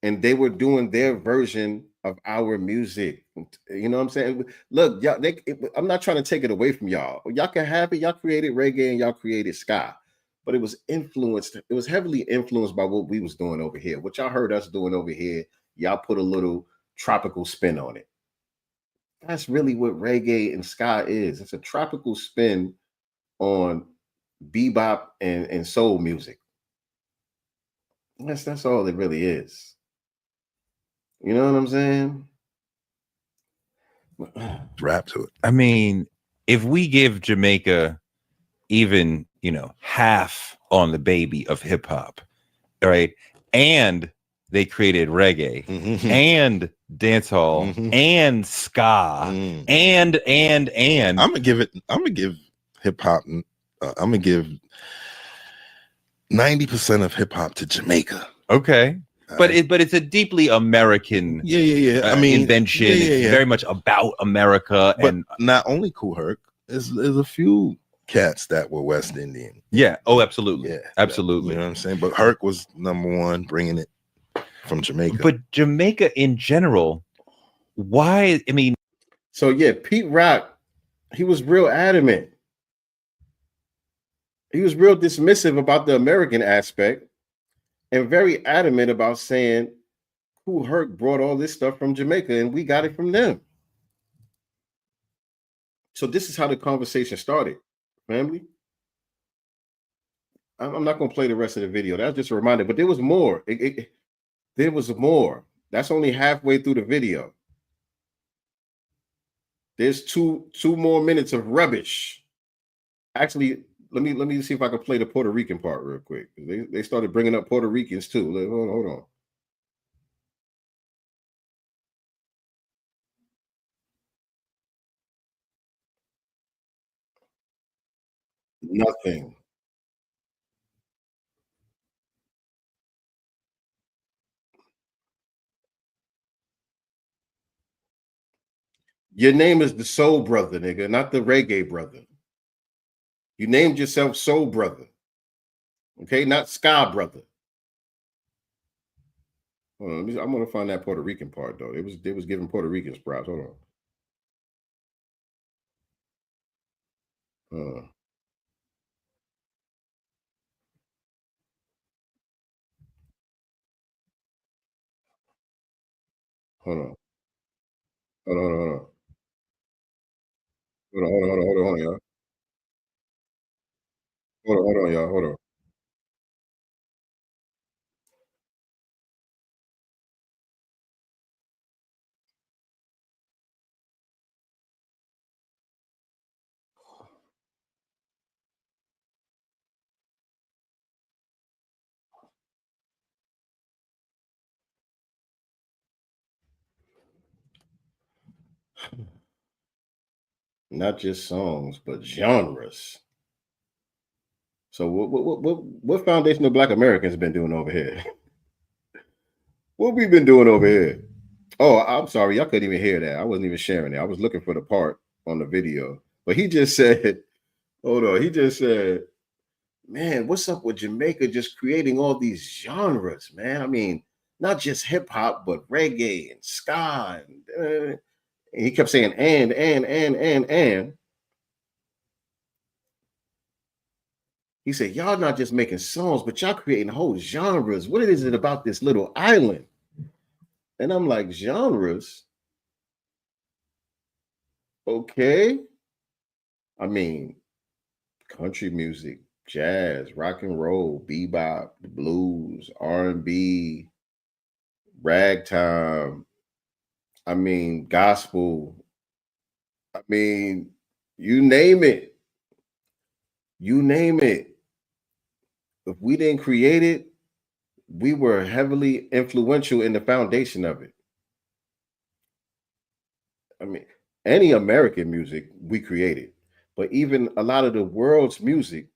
and they were doing their version of our music. You know what I'm saying? Look, y'all, I'm not trying to take it away from y'all. Y'all can have it. Y'all created reggae and y'all created ska, but it was influenced. It was heavily influenced by what we was doing over here. What y'all heard us doing over here, y'all put a little tropical spin on it. That's really what reggae and ska is. It's a tropical spin on bebop and soul music. That's all it really is. You know what I'm saying? Rap to it. I mean, if we give Jamaica even, half on the baby of hip hop, right? And they created reggae and dancehall and ska and I'm gonna give hip hop. I'm gonna give 90% of hip hop to Jamaica. Okay. But it's a deeply American I mean, invention. It's very much about America. But and not only Kool Herc, there's a few cats that were West Indian. Yeah. Oh, absolutely. Yeah. Absolutely. You know what I'm saying? But Herc was number one, bringing it from Jamaica. But Jamaica in general, why? I mean, so yeah, Pete Rock, he was real adamant. He was real dismissive about the American aspect and very adamant about saying Kool Herc brought all this stuff from Jamaica and we got it from them. So this is how the conversation started, family. I'm not going to play the rest of the video. That's just a reminder, but there was more. There was more. That's only halfway through the video. There's two more minutes of rubbish. Actually, let me see if I can play the Puerto Rican part real quick. They started bringing up Puerto Ricans too. Hold on. Nothing. Your name is the Soul Brother, nigga, not the Reggae Brother. You named yourself Soul Brother. Okay, not Ska Brother. Hold on, I'm gonna find that Puerto Rican part though. They was giving Puerto Ricans props. Hold on. Hold on. Hold on. Hold on, y'all. Hold on, y'all. Hold on. Not just songs, but genres. So what foundational Black Americans been doing over here? What we been doing over here? Oh, I'm sorry, y'all couldn't even hear that. I wasn't even sharing it. I was looking for the part on the video, but he just said, "Hold on." He just said, "Man, what's up with Jamaica just creating all these genres, man? I mean, not just hip hop, but reggae and ska." And he kept saying, and. He said, y'all not just making songs, but y'all creating whole genres. What is it about this little island? And I'm like, genres? Okay. I mean, country music, jazz, rock and roll, bebop, blues, R&B, ragtime. I mean, gospel. I mean, you name it. You name it. If we didn't create it, we were heavily influential in the foundation of it. I mean, any American music we created, but even a lot of the world's music,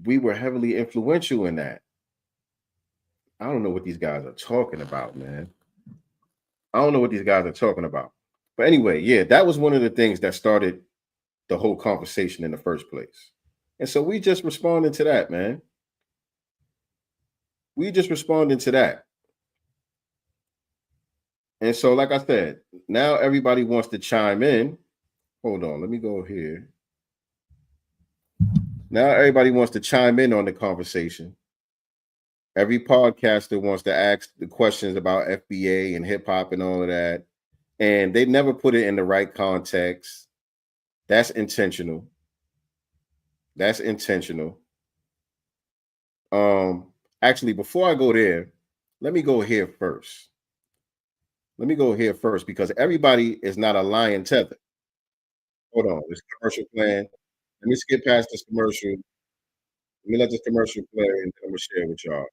we were heavily influential in that. I don't know what these guys are talking about, man. I don't know what these guys are talking about. But anyway, yeah, that was one of the things that started the whole conversation in the first place. And so we just responding to that, man. We just responding to that. And so, like I said, now everybody wants to chime in. Hold on, let me go here. Now everybody wants to chime in on the conversation. Every podcaster wants to ask the questions about FBA and hip hop and all of that. And they never put it in the right context. That's intentional. That's intentional. Actually, before I go there, let me go here first. Let me go here first because everybody is not a lion tether. Hold on, this commercial plan. Let me skip past this commercial. Let me let this commercial play and I'm gonna share with y'all.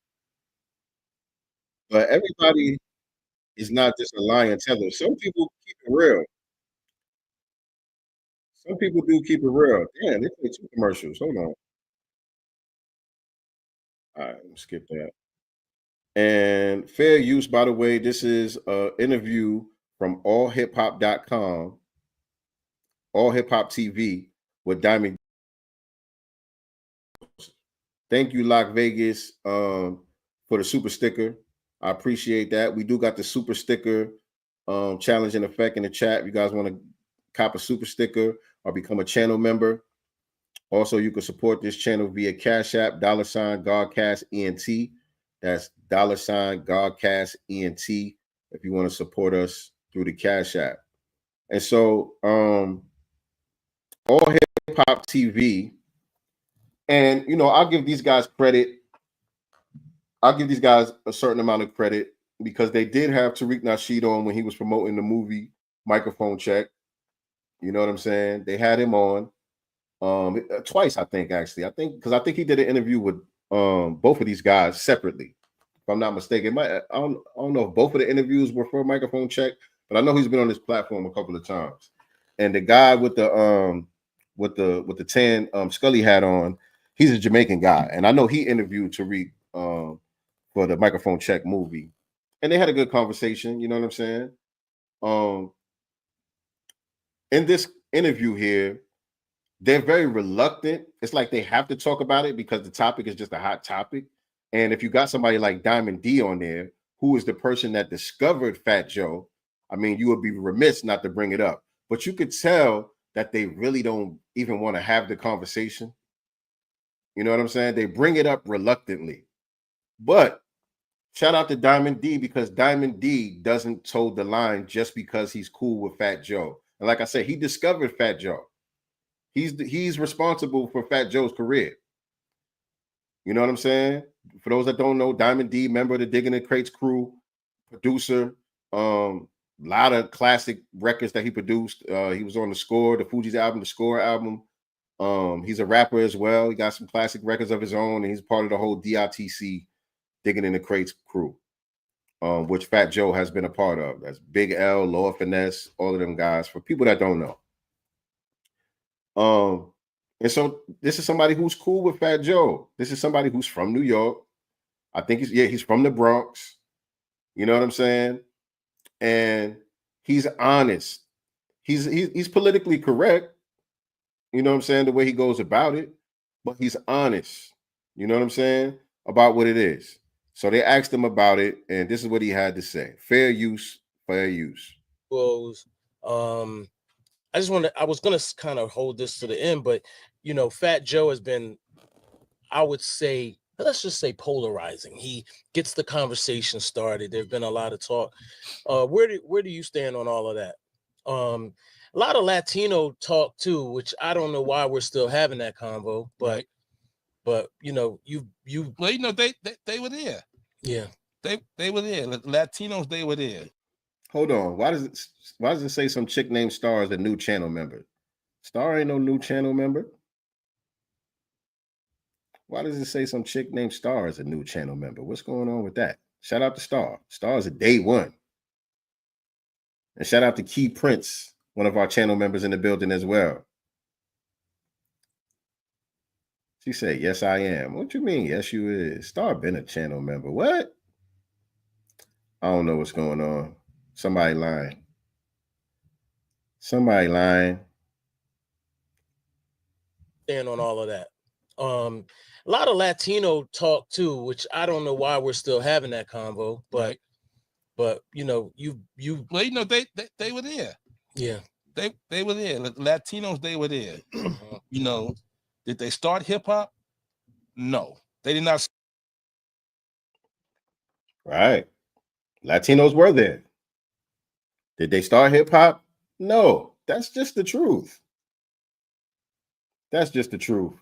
But everybody is not just a lion tether. Some people keep it real. Some people do keep it real. Damn, they play 2 commercials. Hold on. All right, let me skip that. And fair use, by the way, this is an interview from allhiphop.com, All Hip Hop TV with Diamond. Thank you, Lock Vegas, for the super sticker. I appreciate that. We do got the super sticker challenge in effect in the chat. If you guys want to cop a super sticker or become a channel member. Also, you can support this channel via Cash App, $ Godcast ENT. That's $ Godcast ENT if you want to support us through the Cash App. And so, All Hip Hop TV, and you know, I'll give these guys credit. I'll give these guys a certain amount of credit because they did have Tariq Nasheed on when he was promoting the movie Microphone Check. You know what I'm saying? They had him on twice, I think, actually. I think he did an interview with both of these guys separately, if I'm not mistaken. I don't know if both of the interviews were for Microphone Check, but I know he's been on this platform a couple of times. And the guy with the tan Scully hat on, he's a Jamaican guy, and I know he interviewed Tariq for the Microphone Check movie, and they had a good conversation. You know what I'm saying? In this interview here, they're very reluctant. It's like they have to talk about it because the topic is just a hot topic. And if you got somebody like Diamond D on there, who is the person that discovered Fat Joe, I mean, you would be remiss not to bring it up. But you could tell that they really don't even want to have the conversation. You know what I'm saying? They bring it up reluctantly. But shout out to Diamond D because Diamond D doesn't toe the line just because he's cool with Fat Joe. And like I said, he discovered Fat Joe. He's responsible for Fat Joe's career. You know what I'm saying? For those that don't know, Diamond D, member of the Digging in Crates crew, producer, a lot of classic records that he produced. He was on The Score, the Fugees album, the Score album. He's a rapper as well. He got some classic records of his own, and he's part of the whole DITC, Digging in the Crates crew, which Fat Joe has been a part of. That's Big L, Lord Finesse, all of them guys. For people that don't know. And so this is somebody who's cool with Fat Joe. This is somebody who's from New York. I think he's from the Bronx. You know what I'm saying? And he's honest. He's politically correct. You know what I'm saying? The way he goes about it, but he's honest. You know what I'm saying? About what it is. So they asked him about it, and this is what he had to say. Fair use, fair use. I was gonna kind of hold this to the end, but you know, Fat Joe has been, I would say, let's just say polarizing. He gets the conversation started. There's been a lot of talk. Where do you stand on all of that? A lot of Latino talk too, which I don't know why we're still having that convo, but you know, well, you know, they were there. Yeah. They were there. Latinos, they were there. Hold on. Why does it say some chick named Star is a new channel member? Star ain't no new channel member. Why does it say some chick named Star is a new channel member? What's going on with that? Shout out to Star. Star is a day one. And shout out to Key Prince, one of our channel members in the building as well. She said, yes, I am. What you mean? Yes, you is. Star been a channel member. What? I don't know what's going on. Somebody lying. Somebody lying. Stand on all of that. A lot of Latino talk too, which I don't know why we're still having that convo, but you know, you Well, you know, they were there. yeah. They were there. Latinos, they were there. You know, did they start hip hop? No, they did not. Right. Latinos were there. Did they start hip hop? No. That's just the truth. That's just the truth.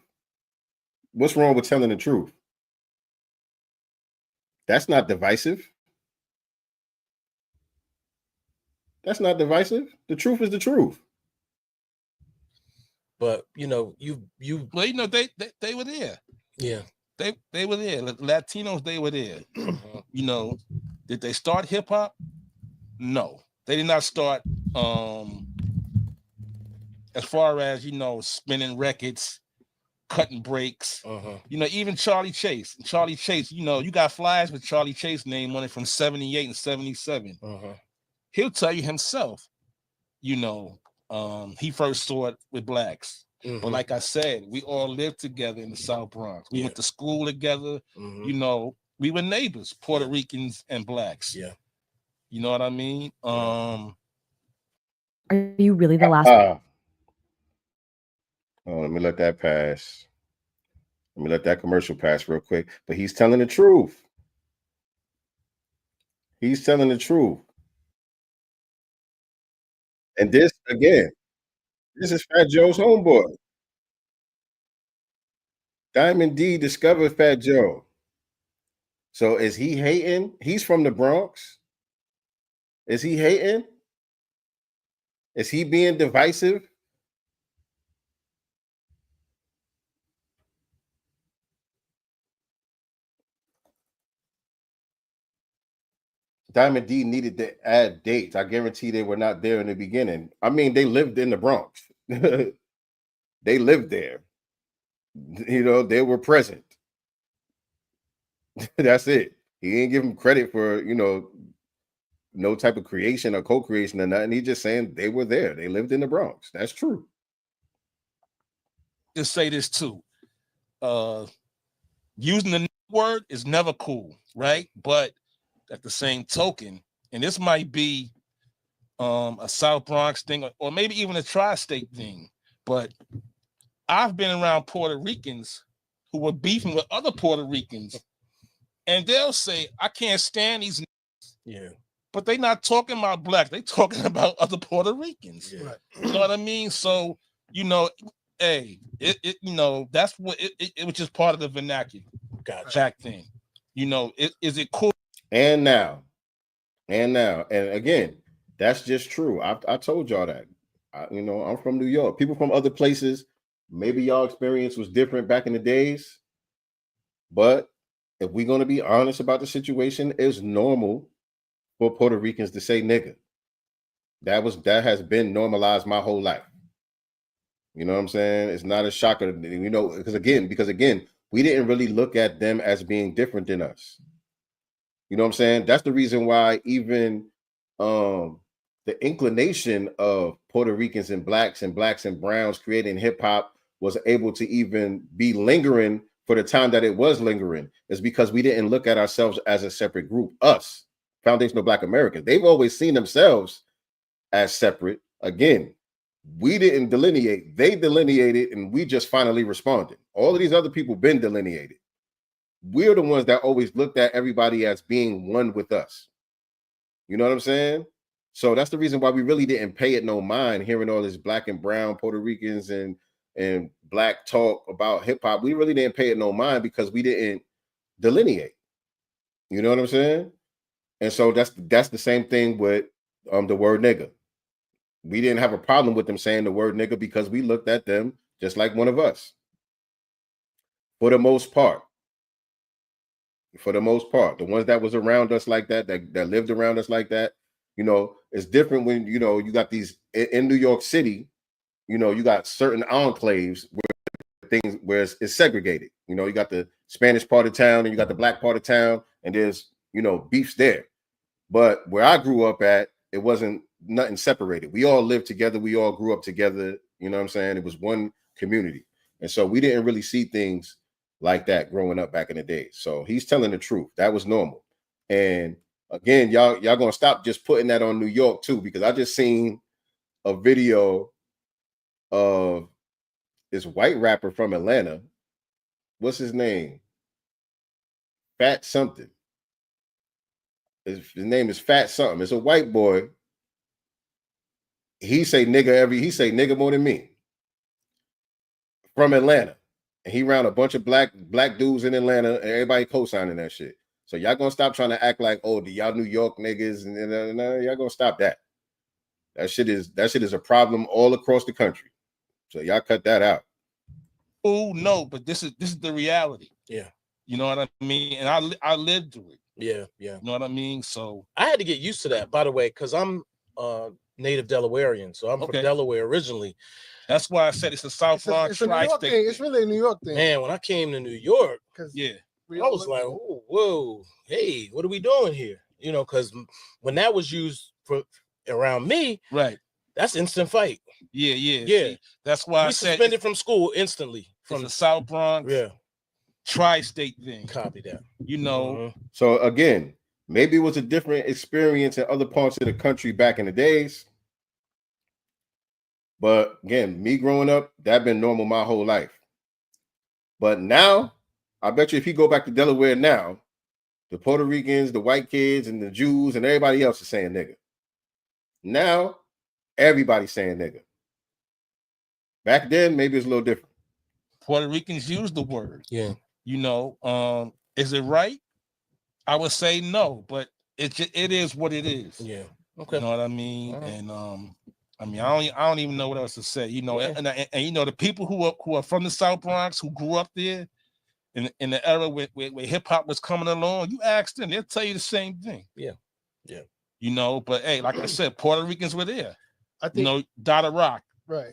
What's wrong with telling the truth? That's not divisive. That's not divisive. The truth is the truth. But you know, you Well, you know, they were there. yeah. They were there. Latinos, they were there. You know, did they start hip hop? No, they did not start. As far as, you know, spinning records, cutting breaks. You know, even Charlie Chase. Charlie Chase, you know, you got flyers with Charlie Chase name on it from 78 and 77. He'll tell you himself, you know, he first saw it with blacks. But like I said, we all lived together in the South Bronx. We went to school together. You know, we were neighbors, Puerto Ricans and blacks. Yeah. You know what I mean? Are you really the last? Oh, let me let that pass. Let me let that commercial pass real quick. But he's telling the truth. He's telling the truth. And this, again, this is Fat Joe's homeboy. Diamond D discovered Fat Joe. So is he hating? He's from the Bronx. Is he hating? Is he being divisive? Diamond D needed to add dates. I guarantee they were not there in the beginning. I mean, they lived in the Bronx. They lived there. You know, they were present. That's it. He didn't give them credit for, you know, no type of creation or co-creation or nothing. He's just saying they were there. They lived in the Bronx. That's true. Just say this too. Using the word is never cool, right? But at the same token, and this might be a South Bronx thing, or maybe even a tri-state thing, but I've been around Puerto Ricans who were beefing with other Puerto Ricans, and they'll say, I can't stand these. Yeah. But they're not talking about black. They're talking about other Puerto Ricans. Yeah. You know what I mean? So, you know, hey, it you know, that's what it was just part of the vernacular. Gotcha. Back then. You know, is it cool? And now, and again, that's just true. I told y'all that. You know, I'm from New York. People from other places, maybe y'all experience was different back in the days. But if we're going to be honest about the situation, it's normal for Puerto Ricans to say nigga. That has been normalized my whole life. You know what I'm saying? It's not a shocker, you know, because again, we didn't really look at them as being different than us. You know what I'm saying? That's the reason why even the inclination of Puerto Ricans and blacks and browns creating hip hop was able to even be lingering for the time that it was lingering is because we didn't look at ourselves as a separate group. Us, Foundational Black Americans, they've always seen themselves as separate. Again, we didn't delineate. They delineated, and we just finally responded. All of these other people been delineated. We're the ones that always looked at everybody as being one with us. You know what I'm saying? So that's the reason why we really didn't pay it no mind hearing all this black and brown Puerto Ricans and black talk about hip hop. We really didn't pay it no mind because we didn't delineate. You know what I'm saying? And so that's the same thing with the word nigga. We didn't have a problem with them saying the word nigga because we looked at them just like one of us. For the most part. The ones that was around us like that lived around us like that, you know, it's different when, you know, you got these in New York City, you know, you got certain enclaves where it's segregated. You know, you got the Spanish part of town and you got the black part of town, and there's, you know, beefs there. But where I grew up at, it wasn't nothing separated. We all lived together. We all grew up together. You know what I'm saying? It was one community. And so we didn't really see things like that growing up back in the day. So he's telling the truth. That was normal. And again, y'all gonna stop just putting that on New York too, because I just seen a video of this white rapper from Atlanta. What's his name? Fat something. His name is Fat something. It's a white boy. He say nigga more than me. From Atlanta. And he around a bunch of black dudes in Atlanta, and everybody co-signing that shit. So y'all gonna stop trying to act like, oh, do y'all New York niggas, and y'all gonna stop that. That shit is a problem all across the country. So y'all cut that out. Oh no, but this is the reality. Yeah. You know what I mean? And I lived through it. Yeah, yeah. You know what I mean? So I had to get used to that, by the way, because I'm native Delawarean, so I'm from Delaware originally. That's why I said it's a South Bronx. It's a New York thing. It's really a New York thing. Man, when I came to New York, yeah, I was like, oh, whoa, hey, what are we doing here? You know, because when that was used for around me, right, that's instant fight. Yeah. See, that's why we I said suspended from school instantly from the South Bronx. Yeah, tri-state thing. Copy that. You know. So again, maybe it was a different experience in other parts of the country back in the days. But again, me growing up, that been normal my whole life. But now, I bet you if you go back to Delaware now, the Puerto Ricans, the white kids, and the Jews, and everybody else is saying nigga. Now, everybody's saying nigga. Back then, maybe it's a little different. Puerto Ricans use the word. Yeah. You know, is it right? I would say no, but it is what it is. Yeah. Okay. You know what I mean? Right. And I mean, I don't even know what else to say. You know, and you know the people who are from the South Bronx who grew up there in the era where hip hop was coming along, you ask them, they'll tell you the same thing. Yeah, yeah. You know, but hey, like I said, Puerto Ricans were there. I think, you know, Dada Rock. Right.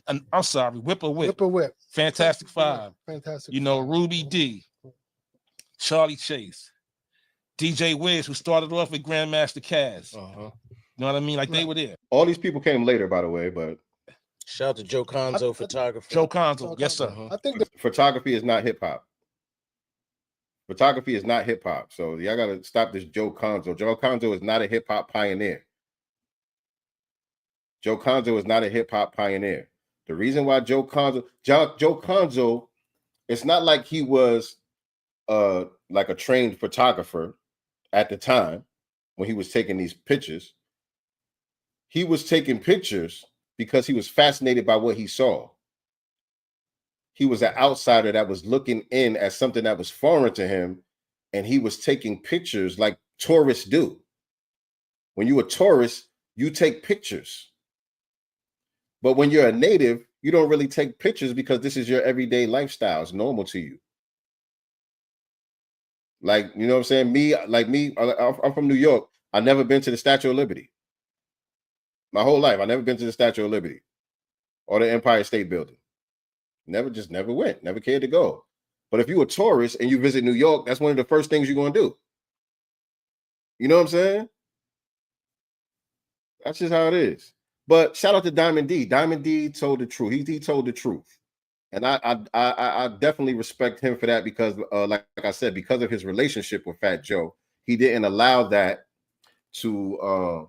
And I'm sorry, Whip a Whip. Whip a Whip. Fantastic Five. Fantastic. You know, Ruby D. Charlie Chase. DJ Wiz, who started off with Grandmaster Caz. You know what I mean? Like they were there. All these people came later, by the way, but shout out to Joe Conzo, photographer. Joe Conzo, yes, sir. I think photography is not hip hop. Photography is not hip hop. So y'all gotta stop this Joe Conzo. Joe Conzo is not a hip hop pioneer. Joe Conzo is not a hip hop pioneer. The reason why Joe Conzo, it's not like he was like a trained photographer at the time when he was taking these pictures. He was taking pictures because he was fascinated by what he saw. He was an outsider that was looking in at something that was foreign to him, and he was taking pictures like tourists do. When you're a tourist, you take pictures. But when you're a native, you don't really take pictures because this is your everyday lifestyle. It's normal to you. Like, you know what I'm saying? I'm from New York. I've never been to the Statue of Liberty. My whole life, I've never been to the Statue of Liberty or the Empire State Building. Never went, never cared to go. But if you're a tourist and you visit New York, that's one of the first things you're going to do. You know what I'm saying? That's just how it is. But shout out to Diamond D. Diamond D told the truth. He told the truth. And I definitely respect him for that because, like I said, because of his relationship with Fat Joe, he didn't allow that to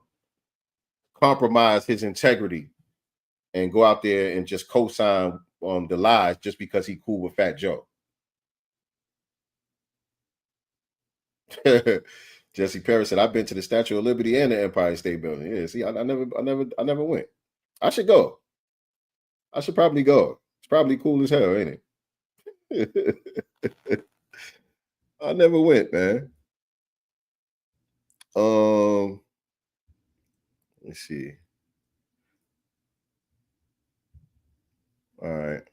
compromise his integrity and go out there and just co-sign the lies just because he cool with Fat Joe. Jesse Perry said, "I've been to the Statue of Liberty and the Empire State Building." Yeah, see, I never went. I should go. I should probably go. It's probably cool as hell, ain't it? I never went, man. Let's see. All right,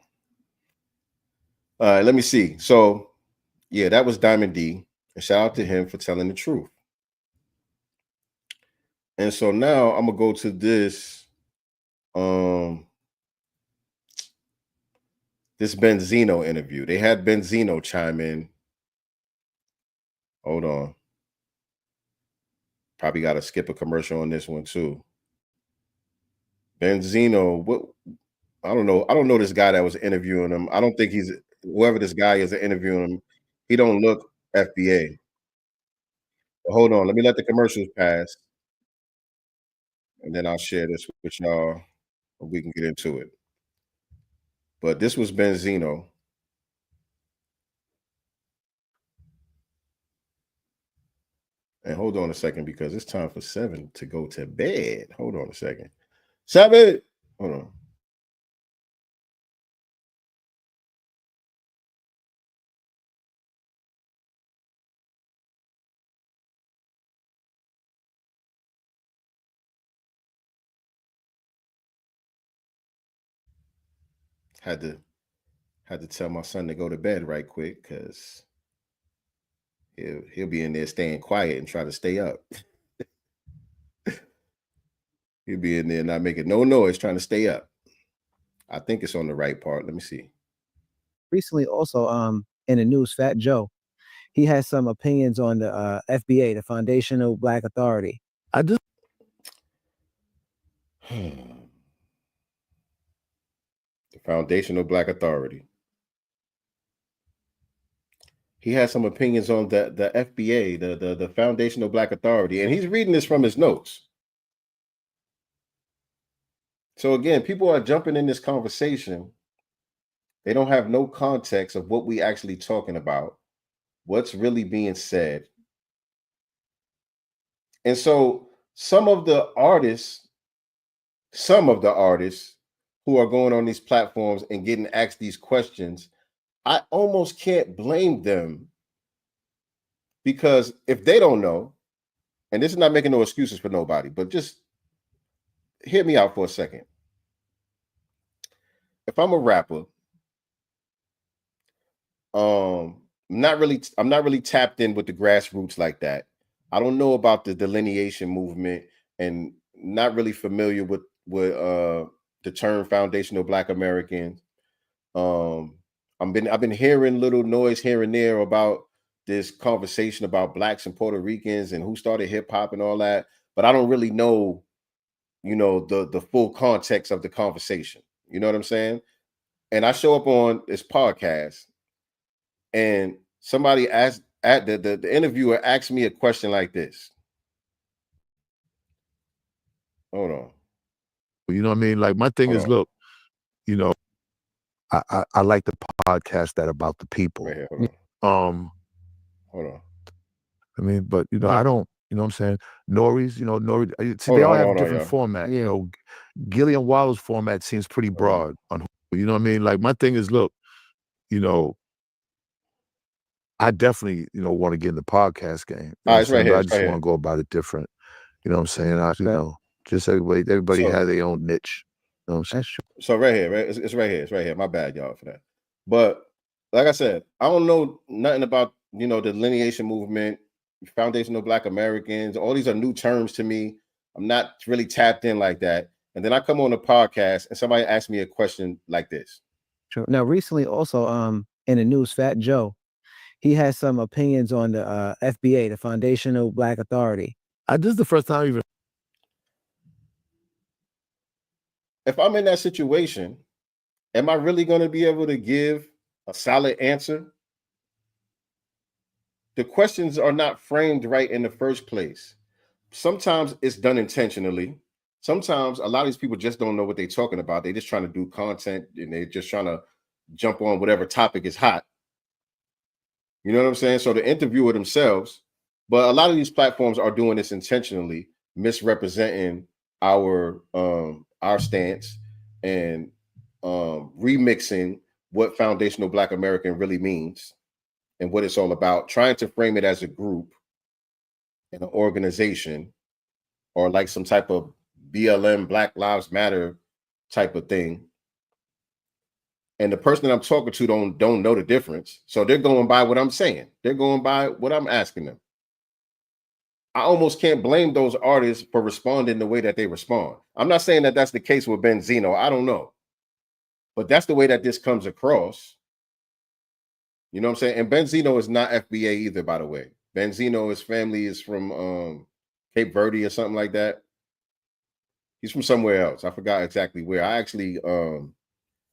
let me see. So, yeah, that was Diamond D. And shout out to him for telling the truth. And so now I'm gonna go to this this Benzino interview. They had Benzino chime in. Hold on. Probably got to skip a commercial on this one too. Benzino, I don't know. I don't know this guy that was interviewing him. I don't think he's whoever this guy is interviewing him. He don't look FBA. But hold on, let me let the commercials pass, and then I'll share this with y'all. And we can get into it. But this was Benzino. And hold on a second because it's time for 7 to go to bed. Hold on a second. 7. Hold on. Had to tell my son to go to bed right quick because he'll be in there staying quiet and try to stay up. He'll be in there not making no noise trying to stay up. I think it's on the right part. Let me see. Recently, also, in the news, Fat Joe, he has some opinions on the FBA, the Foundational Black Authority. I just The Foundational Black Authority. He has some opinions on the FBA, the Foundational Black Authority, and he's reading this from his notes. So again, people are jumping in this conversation. They don't have no context of what we actually talking about, what's really being said. And so some of the artists who are going on these platforms and getting asked these questions, I almost can't blame them, because if they don't know, and this is not making no excuses for nobody, but just hear me out for a second. If I'm a rapper, I'm not really tapped in with the grassroots like that. I don't know about the delineation movement and not really familiar with the term Foundational Black Americans. I've been hearing little noise here and there about this conversation about blacks and Puerto Ricans and who started hip hop and all that, but I don't really know, the full context of the conversation. You know what I'm saying? And I show up on this podcast, and somebody asked the interviewer asked me a question like this. Hold on. You know what I mean? Like, my thing is, look, I like the podcast that about the people. Right here, hold on. I mean, but I don't, you know what I'm saying? Nori's, see, they all have different formats. Gillian Wallow's format seems pretty broad on, you know what I mean? Like, my thing is, look, I definitely, want to get in the podcast game. It's right here. I just want to go about it different. You know what I'm saying? Just everybody has their own niche. You know what I'm saying? So right here, right? It's right here. It's right here. My bad, y'all, for that. But like I said, I don't know nothing about, the delineation movement, Foundational Black Americans. All these are new terms to me. I'm not really tapped in like that. And then I come on a podcast and somebody asks me a question like this. Sure. Now, recently, also, in the news, Fat Joe, he has some opinions on the FBA, the Foundational Black Authority. This is the first time even. If I'm in that situation, am I really going to be able to give a solid answer? The questions are not framed right in the first place. Sometimes it's done intentionally. Sometimes a lot of these people just don't know what they're talking about. They're just trying to do content and they're just trying to jump on whatever topic is hot. You know what I'm saying? So the interviewer themselves, but a lot of these platforms are doing this intentionally, misrepresenting our stance and remixing what Foundational Black American really means and what it's all about, trying to frame it as a group and an organization or like some type of BLM, Black Lives Matter type of thing. And the person that I'm talking to don't know the difference. So they're going by what I'm saying. They're going by what I'm asking them. I almost can't blame those artists for responding the way that they respond. I'm not saying that that's the case with Benzino. I don't know. But that's the way that this comes across. You know what I'm saying? And Benzino is not FBA either, by the way. Benzino, his family is from Cape Verde or something like that. He's from somewhere else. I forgot exactly where. I actually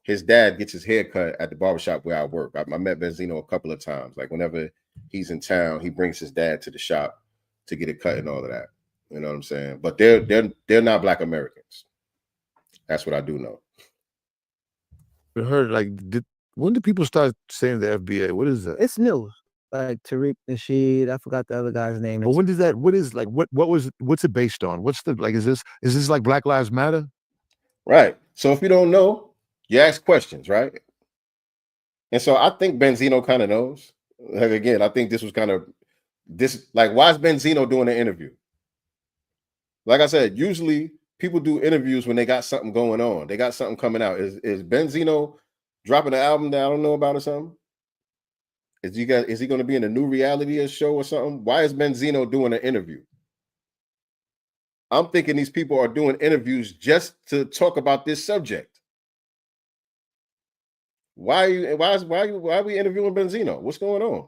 his dad gets his hair cut at the barbershop where I work. I met Benzino a couple of times. Like whenever he's in town, he brings his dad to the shop to get it cut and all of that. You know what I'm saying? But they're not Black Americans. That's what I do know. I heard like when did people start saying the FBA? What is that? It's new. Like Tariq Nasheed, I forgot the other guy's name. But when did that? What's it based on? What's the like? Is this like Black Lives Matter? Right. So if you don't know, you ask questions, right? And so I think Benzino kind of knows. Like again, I think this was kind of like, why is Benzino doing an interview? Like I said, usually people do interviews when they got something going on. They got something coming out. Is Benzino dropping an album that I don't know about or something? Is he going to be in a new reality show or something? Why is Benzino doing an interview? I'm thinking these people are doing interviews just to talk about this subject. Why are we interviewing Benzino? What's going on?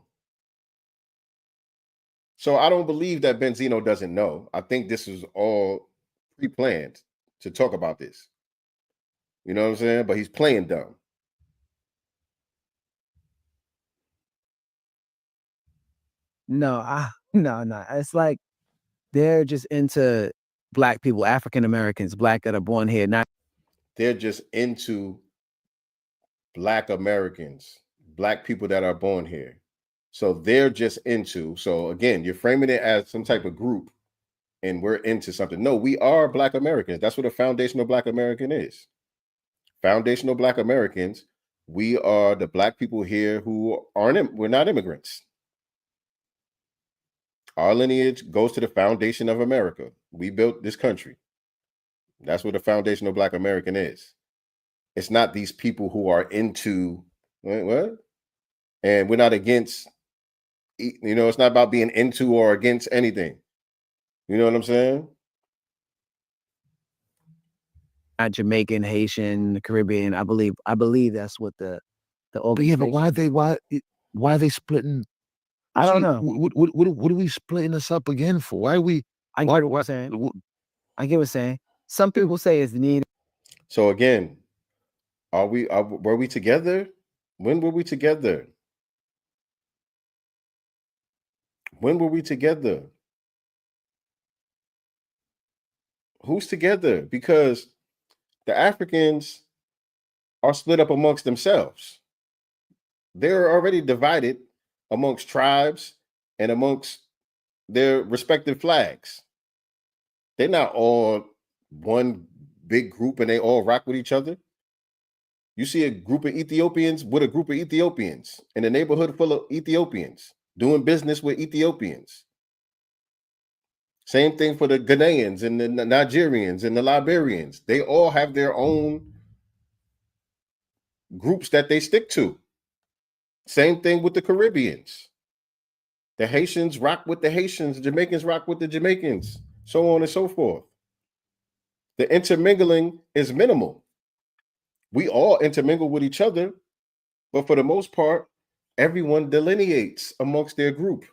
So I don't believe that Benzino doesn't know. I think this is all pre-planned to talk about this. You know what I'm saying? But he's playing dumb. No. It's like they're just into Black people, African Americans, Black that are born here. They're just into Black Americans, Black people that are born here. So they're just into. So again, you're framing it as some type of group, and we're into something. No, we are Black Americans. That's what a foundational Black American is. Foundational Black Americans. We are the Black people here who aren't. We're not immigrants. Our lineage goes to the foundation of America. We built this country. That's what a foundational Black American is. It's not these people who are into what? And we're not against, it's not about being into or against anything. You know what I'm saying? Not Jamaican, Haitian, Caribbean. I believe that's what the yeah, but why are they splitting? I don't know. What are we splitting us up again for? Why are we? I get what you're saying. Some people say it's needed. So again, were we together? When were we together? When were we together? Who's together? Because the Africans are split up amongst themselves. They're already divided amongst tribes and amongst their respective flags. They're not all one big group and they all rock with each other. You see a group of Ethiopians with a group of Ethiopians in a neighborhood full of Ethiopians doing business with Ethiopians. Same thing for the Ghanaians and the Nigerians and the Liberians. They all have their own groups that they stick to. Same thing with the Caribbeans. The Haitians rock with the Haitians, the Jamaicans rock with the Jamaicans, so on and so forth. The intermingling is minimal. We all intermingle with each other, but for the most part, everyone delineates amongst their group.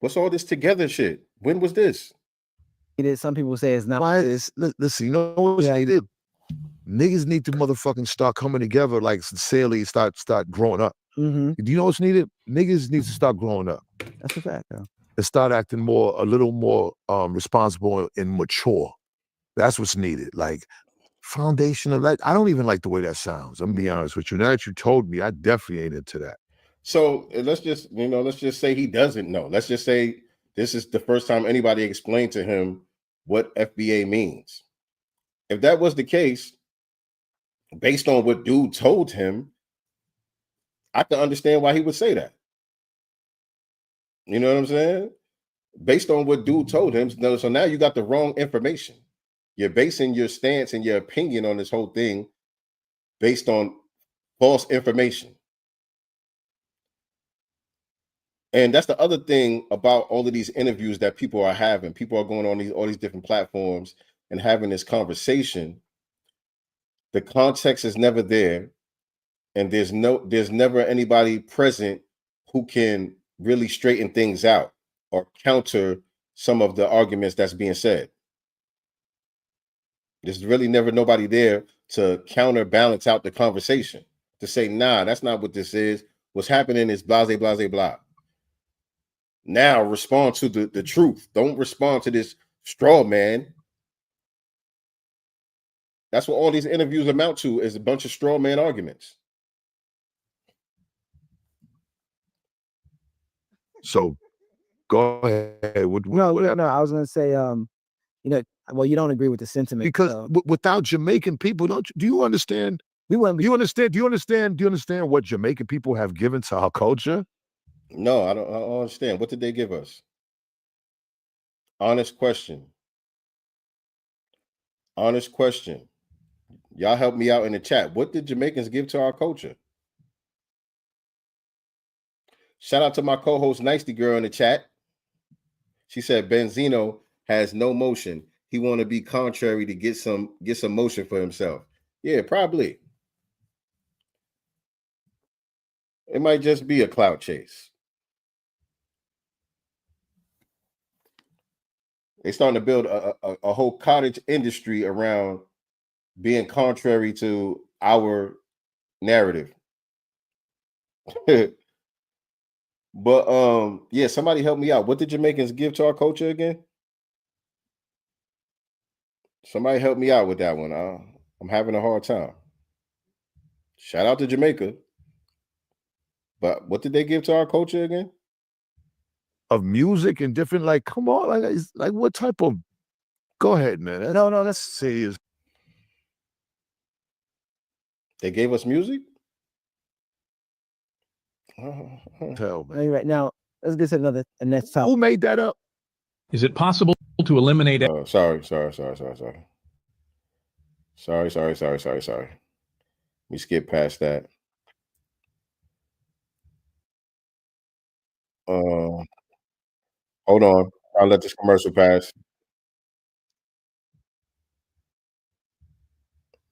What's all this together shit? When was this? Some people say it's not. Why is listen? You know what I did? Niggas need to motherfucking start coming together, like sincerely, start growing up. Mm-hmm. Do you know what's needed? Niggas need to start growing up. That's a fact, though. And start acting a little more responsible and mature. That's what's needed. Like foundational. I don't even like the way that sounds. I'm gonna be honest with you. Now that you told me, I definitely ain't into that. So let's just say he doesn't know. Let's just say this is the first time anybody explained to him what FBA means. If that was the case, based on what dude told him, I can understand why he would say that. You know what I'm saying? Based on what dude told him. So now you got the wrong information. You're basing your stance and your opinion on this whole thing based on false information. And that's the other thing about all of these interviews that people are having. People are going on all these different platforms and having this conversation. The context is never there, and there's never anybody present who can really straighten things out or counter some of the arguments that's being said. There's really never nobody there to counterbalance out the conversation, to say, nah, that's not what this is. What's happening is blah, blah, blah, blah. Now respond to the truth. Don't respond to this straw man. That's what all these interviews amount to, is a bunch of straw man arguments. So go ahead. No, I was gonna say, well, you don't agree with the sentiment because without Jamaican people, do you understand? Do you understand what Jamaican people have given to our culture? No, I don't understand. What did they give us? Honest question. Honest question. Y'all help me out in the chat. What did Jamaicans give to our culture? Shout out to my co-host Nicety Girl in the chat. She said Benzino has no motion. He want to be contrary to get some motion for himself. Yeah, probably. It might just be a clout chase. They're starting to build a whole cottage industry around being contrary to our narrative. But yeah, somebody help me out. What did Jamaicans give to our culture again? Somebody help me out with that one. I'm having a hard time. Shout out to Jamaica. But what did they give to our culture again? Of music and different, like, come on, like what type of? Go ahead, man. No, let's see. They gave us music. Tell me. Right now, let's get to the next topic. Who made that up? Is it possible to eliminate? Sorry. We skip past that. Hold on. I'll let this commercial pass.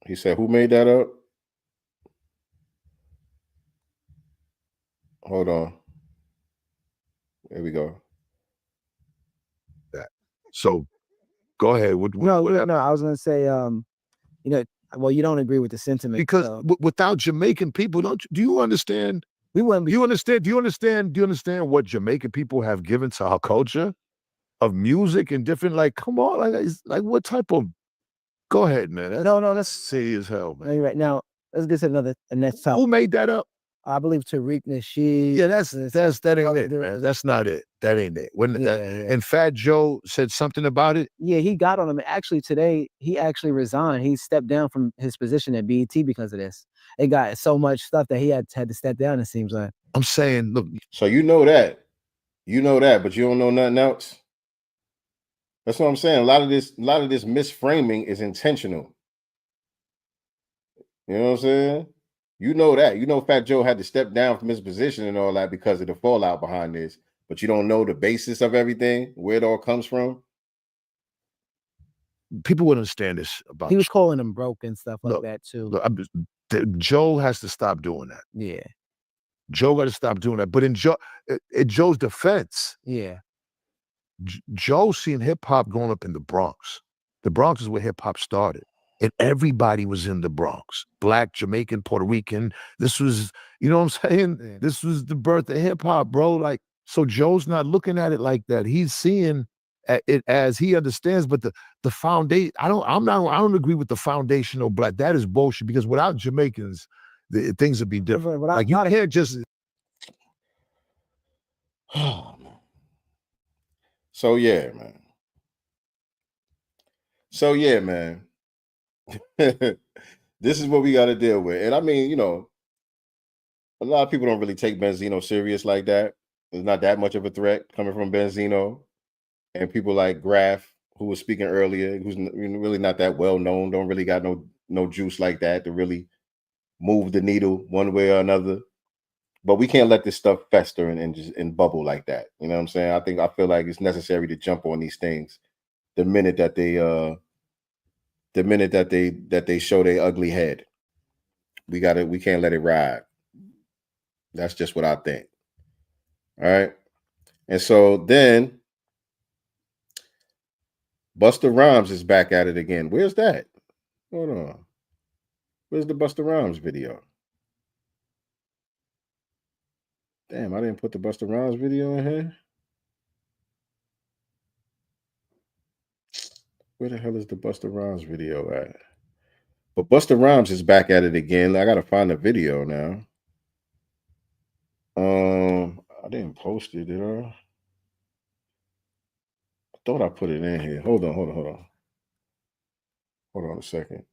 He said, who made that up? Hold on. There we go. So go ahead. No, I was gonna say, well, you don't agree with the sentiment because without Jamaican people, do you understand? Do you understand what Jamaican people have given to our culture of music and different, like, come on, like what type of? Go ahead, man. No, that's silly as hell, man. Right now, let's get to the next topic. Who made that up? I believe Tariq Nasheed. Yeah, that ain't it, man. That's not it. That ain't it. And Fat Joe said something about it. Yeah, he got on him. Actually, today he actually resigned. He stepped down from his position at BET because of this. It got so much stuff that he had to step down. It seems like. I'm saying, look. So you know that, but you don't know nothing else. That's what I'm saying. A lot of this misframing is intentional. You know what I'm saying? You know that. You know Fat Joe had to step down from his position and all that because of the fallout behind this. But you don't know the basis of everything, where it all comes from. People wouldn't understand this about. He was calling him broke and stuff like that too. Look, Joe has to stop doing that. Yeah. Joe got to stop doing that. But in Joe's defense, yeah, Joe seen hip hop growing up in the Bronx. The Bronx is where hip hop started. And everybody was in the Bronx. Black, Jamaican, Puerto Rican. This was, you know what I'm saying? Yeah. This was the birth of hip hop, bro. Like, so Joe's not looking at it like that. He's seeing it as he understands. But the foundation, I don't agree with the foundational black. That is bullshit, because without Jamaicans, things would be different. Like, you can't just. So yeah, man. This is what we got to deal with. And I mean, a lot of people don't really take Benzino serious like that. There's not that much of a threat coming from Benzino. And people like Graf, who was speaking earlier, who's really not that well known, don't really got no juice like that to really move the needle one way or another. But we can't let this stuff fester and bubble like that. You know what I'm saying? I feel like it's necessary to jump on these things the minute that they show their ugly head. We can't let it ride. That's just what I think. All right. And so then Busta Rhymes is back at it again. Where's that? Hold on. Where's the Busta Rhymes video? Damn, I didn't put the Busta Rhymes video in here. Where the hell is the Busta Rhymes video at? But Busta Rhymes is back at it again. I gotta find the video now. I didn't post it, did I? I thought I put it in here. Hold on. Hold on a second.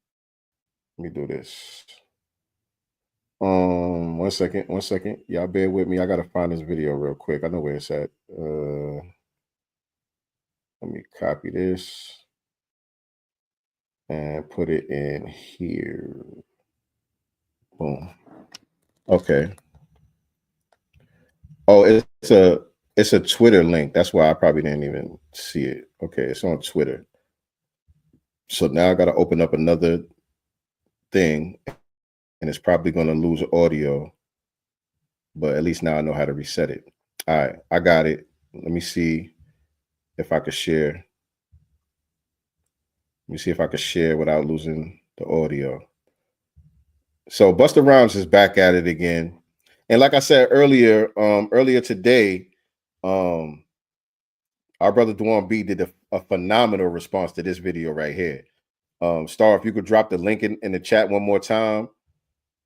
Let me do this. 1 second. Y'all bear with me. I gotta find this video real quick. I know where it's at. Let me copy this and put it in here. Boom. Okay. Oh, it's a Twitter link. That's why I probably didn't even see it. Okay, it's on Twitter. So now I got to open up another thing, and it's probably going to lose audio, but at least now I know how to reset it. All right, I got it. Let me see if I could share. Let me see if I could share without losing the audio. So Busta Rhymes is back at it again. And like I said earlier today, our brother Dwan B did a phenomenal response to this video right here. Star, if you could drop the link in the chat one more time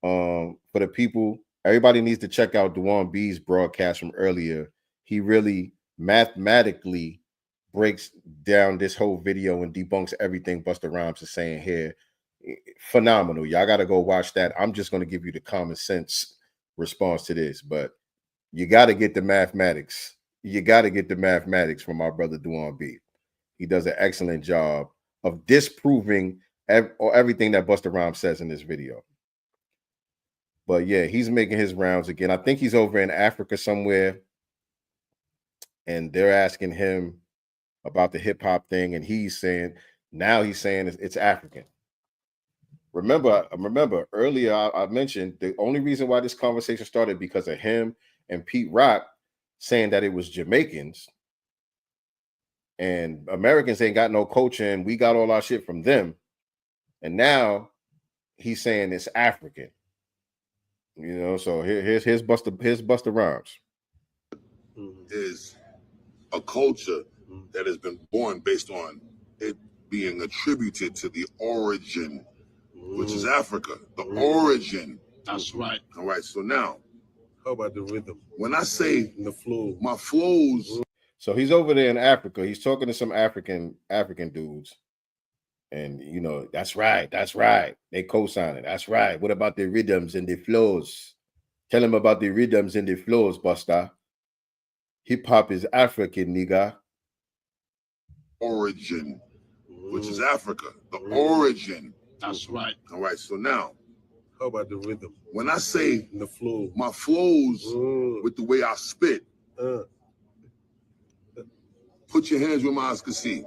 for the people. Everybody needs to check out Dwan B's broadcast from earlier. He really mathematically breaks down this whole video and debunks everything Busta Rhymes is saying here. Phenomenal. Y'all got to go watch that. I'm just going to give you the common sense response to this, but you got to get the mathematics. You got to get the mathematics from our brother Dwan B. He does an excellent job of disproving everything that Busta Rhymes says in this video. But yeah, he's making his rounds again. I think he's over in Africa somewhere, and they're asking him about the hip hop thing, and he's saying it's African. Remember earlier I mentioned the only reason why this conversation started because of him and Pete Rock saying that it was Jamaicans and Americans ain't got no culture and we got all our shit from them. And now he's saying it's African. You know, so here's Busta Rhymes. Is a culture that has been born based on it being attributed to the origin, which is Africa. The origin. That's right. All right. So now, how about the rhythm? When I say the flow, my flows. So he's over there in Africa. He's talking to some African dudes. And you know, that's right. They co-sign it. That's right. What about the rhythms and the flows? Tell him about the rhythms and the flows, Busta. Hip hop is African, nigga. Origin, which is Africa. The origin. That's right. All right. So now, how about the rhythm? When I say the flow, my flows with the way I spit. Put your hands where my eyes can see.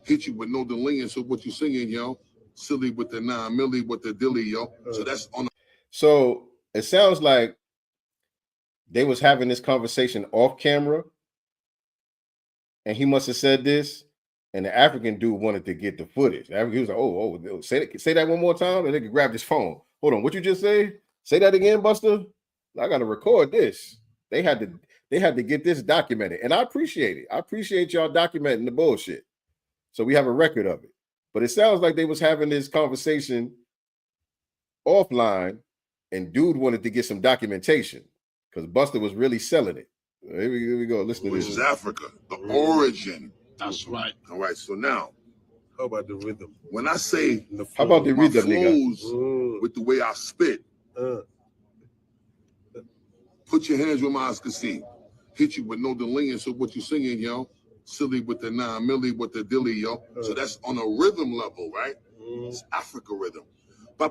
Hit you with no delay. So what you singing, yo? Silly with the 9 milli with the dilly, yo. So that's on. So it sounds like they was having this conversation off camera, and he must have said this, and the African dude wanted to get the footage. He was like, "Oh, say that one more time," and they could grab his phone. Hold on, what you just say? Say that again, Busta. I got to record this. They had to get this documented, and I appreciate it. I appreciate y'all documenting the bullshit, so we have a record of it. But it sounds like they was having this conversation offline, and dude wanted to get some documentation because Busta was really selling it. Here we go. Listen to Which this. is Africa, the origin. That's right. All right. So now, how about the rhythm? When I say the flow, how about the rhythm, nigga? With the way I spit. Put your hands where my eyes can see. Hit you with no delay. So what you singing, yo? Silly with the 9 milli with the dilly, yo. So that's on a rhythm level, right? It's Africa rhythm. All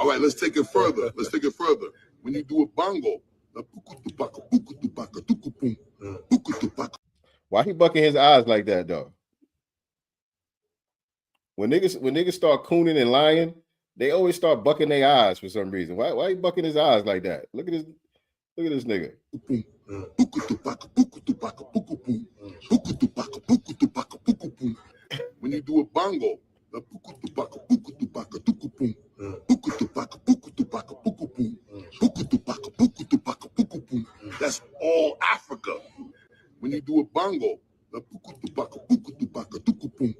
right, let's take it further. When you do a bongo, why he bucking his eyes like that though? When niggas start cooning and lying, they always start bucking their eyes for some reason. Why he bucking his eyes like that? Look at this nigga. When When you do a bongo, the puku tupaka, puku tupaka, tuku pum, puku tupaka, puku tupaka, puku pum, puku tupaka, puku tupaka, puku pum. That's all Africa. When you do a bongo, the puku tupaka, tuku pum,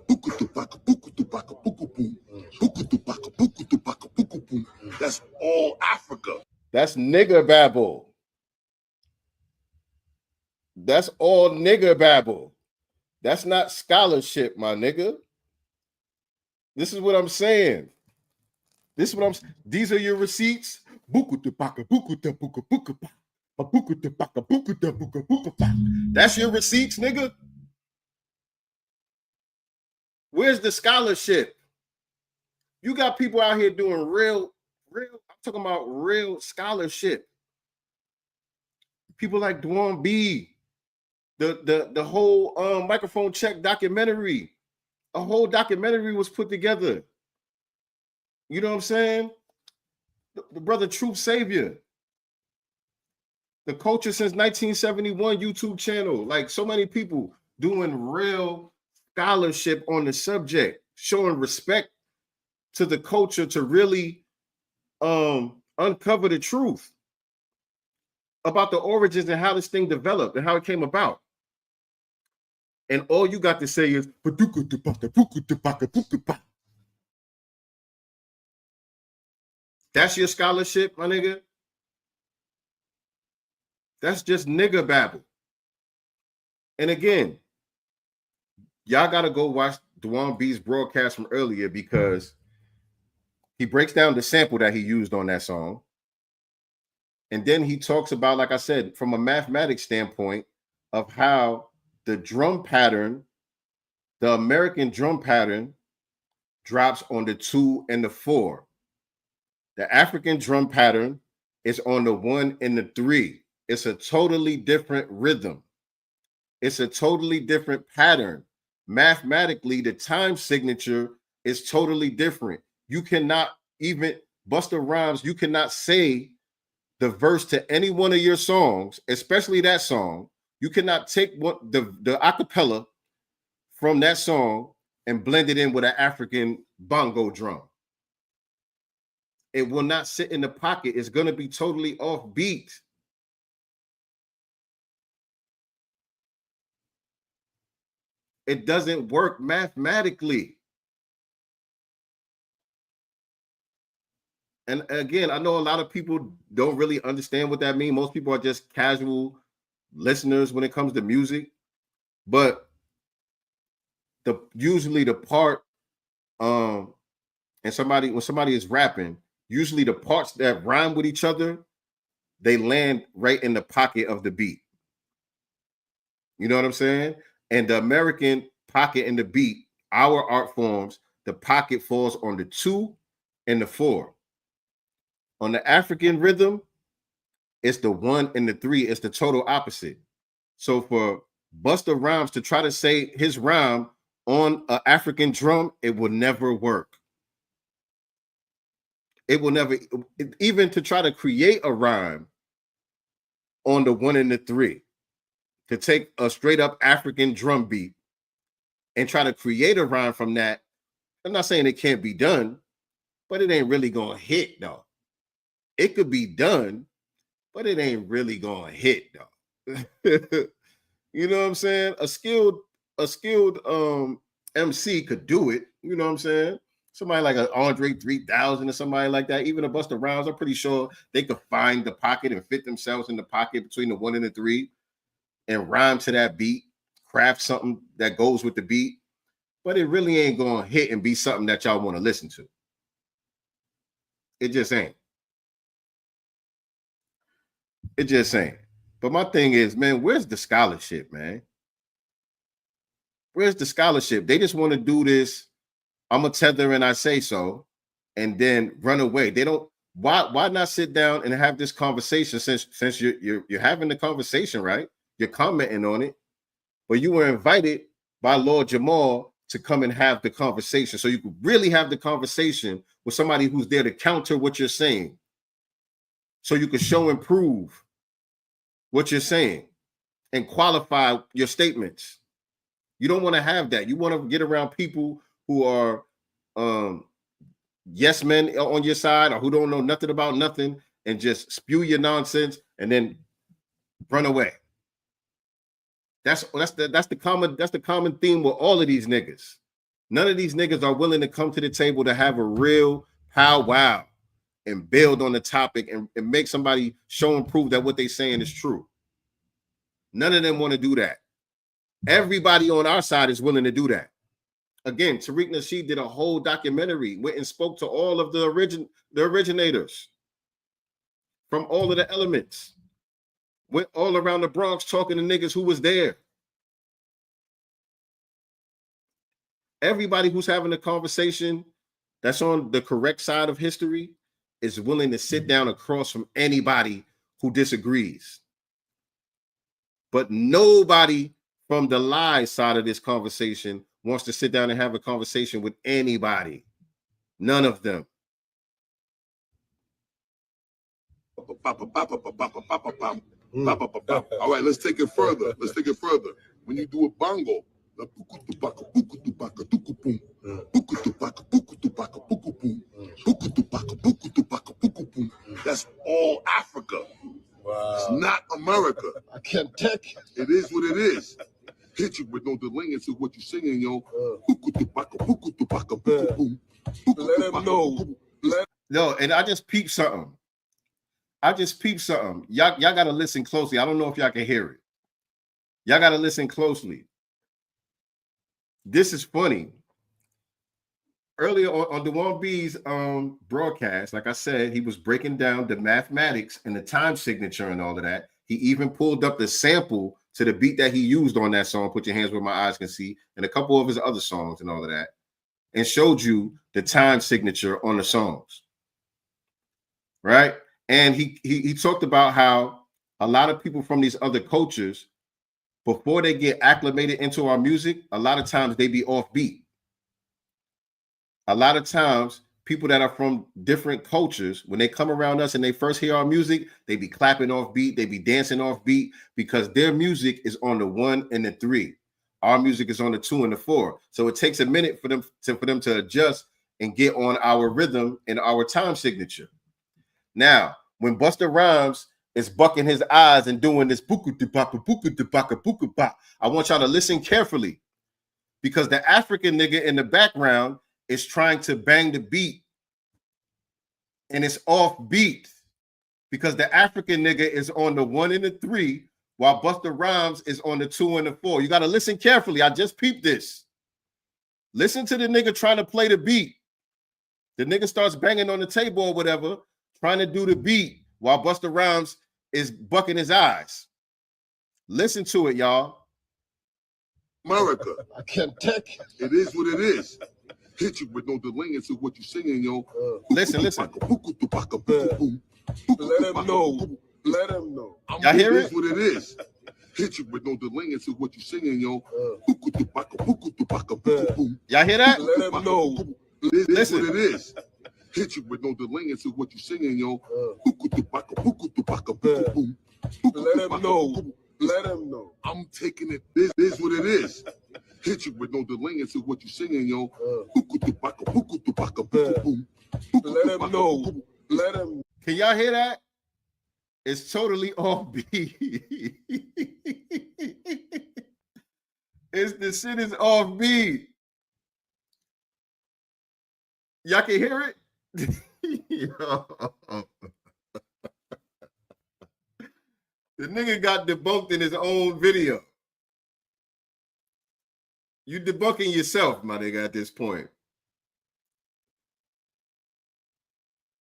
puku tupaka, puku pum, puku tupaka, puku pum. That's all Africa. That's nigger babble. That's all nigger babble. That's not scholarship, my nigga. This is what I'm saying. These are your receipts. That's your receipts, nigga. Where's the scholarship? You got people out here doing real, I'm talking about real scholarship. People like Dwan B. The whole microphone check documentary. A whole documentary was put together. You know what I'm saying? The brother Truth Savior. The Culture Since 1971 YouTube channel. Like so many people doing real scholarship on the subject, showing respect to the culture to really uncover the truth about the origins and how this thing developed and how it came about. And all you got to say is that's your scholarship, my nigga. That's just nigger babble. And again, y'all got to go watch Dwan B's broadcast from earlier because he breaks down the sample that he used on that song. And then he talks about, like I said, from a mathematics standpoint of how the drum pattern, the American drum pattern, drops on the 2 and the 4. The African drum pattern is on the 1 and the 3. It's a totally different rhythm. It's a totally different pattern. Mathematically, the time signature is totally different. You cannot even, Busta Rhymes, you cannot say the verse to any one of your songs, especially that song. You cannot take what the acapella from that song and blend it in with an African bongo drum. It will not sit in the pocket. It's going to be totally off beat. It doesn't work mathematically. And again, I know a lot of people don't really understand what that means. Most people are just casual listeners when it comes to music. But usually the part and when somebody is rapping, usually the parts that rhyme with each other, they land right in the pocket of the beat. You know what I'm saying? And the American pocket and the beat, our art forms, the pocket falls on the 2 and the 4. On the African rhythm, it's the 1 and the 3. It's the total opposite. So for Busta Rhymes to try to say his rhyme on an African drum, it will never work. It will never, even to try to create a rhyme on the 1 and the 3, to take a straight up African drum beat and try to create a rhyme from that. I'm not saying it can't be done, but it ain't really gonna hit though. It could be done, but it ain't really gonna hit though. You know what I'm saying? A skilled MC could do it. You know what I'm saying? Somebody like an Andre 3000 or somebody like that, even a Busta Rhymes, I'm pretty sure they could find the pocket and fit themselves in the pocket between the 1 and the 3 and rhyme to that beat, craft something that goes with the beat, but it really ain't gonna hit and be something that y'all want to listen to. It just ain't. It just ain't. But my thing is, man, where's the scholarship, man? Where's the scholarship? They just want to do this. I'm a tether and I say so, and then run away. They don't. Why not sit down and have this conversation? Since you're having the conversation, right? You're commenting on it, but you were invited by Lord Jamal to come and have the conversation, so you could really have the conversation with somebody who's there to counter what you're saying, so you could show and prove what you're saying and qualify your statements. You don't want to have that. You want to get around people who are yes men on your side, or who don't know nothing about nothing and just spew your nonsense and then run away. That's the common theme with all of these niggas. None of these niggas are willing to come to the table to have a real powwow and build on the topic and make somebody show and prove that what they're saying is true. None of them want to do that. Everybody on our side is willing to do that. Again, Tariq Nasheed did a whole documentary, went and spoke to all of the originators from all of the elements. Went all around the Bronx talking to niggas who was there. Everybody who's having a conversation that's on the correct side of history is willing to sit down across from anybody who disagrees. But nobody from the lie side of this conversation wants to sit down and have a conversation with anybody. None of them. All right, let's take it further. When you do a bongo, that's all Africa. Wow. It's not America. I can't take it. It is what it is. Hit you with no delayance of what you're singing, yo. Let him know. No, and I just peeped something. Y'all gotta listen closely. I don't know if y'all can hear it. Y'all gotta listen closely. This is funny. Earlier on Dewan B's broadcast, like I said, he was breaking down the mathematics and the time signature and all of that. He even pulled up the sample to the beat that he used on that song, Put Your Hands Where My Eyes Can See, and a couple of his other songs and all of that, and showed you the time signature on the songs. Right? And he talked about how a lot of people from these other cultures, before they get acclimated into our music, a lot of times they be offbeat. A lot of times, people that are from different cultures, when they come around us and they first hear our music, they be clapping off beat, they be dancing off beat, because their music is on the 1 and the 3. Our music is on the 2 and the 4. So it takes a minute for them to adjust and get on our rhythm and our time signature. Now, when Busta Rhymes is bucking his eyes and doing this buku-du-baka, I want y'all to listen carefully, because the African nigga in the background is trying to bang the beat, and it's off beat because the African nigga is on the 1 and the 3 while Busta Rhymes is on the 2 and the 4. You got to listen carefully. I just peeped this. Listen to the nigga trying to play the beat. The nigga starts banging on the table or whatever, trying to do the beat while Busta Rhymes is bucking his eyes. Listen to it, y'all. America. I can't take it. It is what it is. Hit you with no delayance of what you're singing, yo. Listen. Let him know. Y'all hear it? It is what it is. Hit you with no delayance of what you're singing, yo. Y'all hear that? Let him know. It is what it is. Hit you with no delayance of what you're singing, yo. Let him know. I'm taking it. This is what it is. Hit you with no delayance of what you're singing, yo. Let him know. Can y'all hear that? It's totally off beat. The shit is off beat. Y'all can hear it? The nigga got debunked in his own video. You debunking yourself, my nigga, at this point.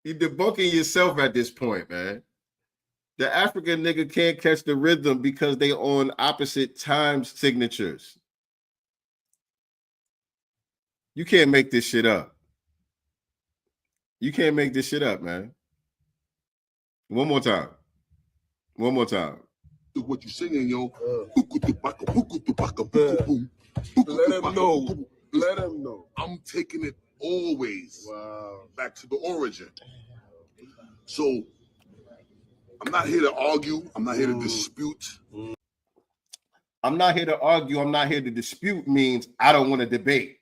You debunking yourself at this point, man. The African nigga can't catch the rhythm because they on opposite time signatures. You can't make this shit up. You can't make this shit up, man. One more time. What you singing, yo? Let him know. I'm taking it always back to the origin. So I'm not here to argue. I'm not here to dispute. I'm not here to argue, I'm not here to dispute means I don't want to debate.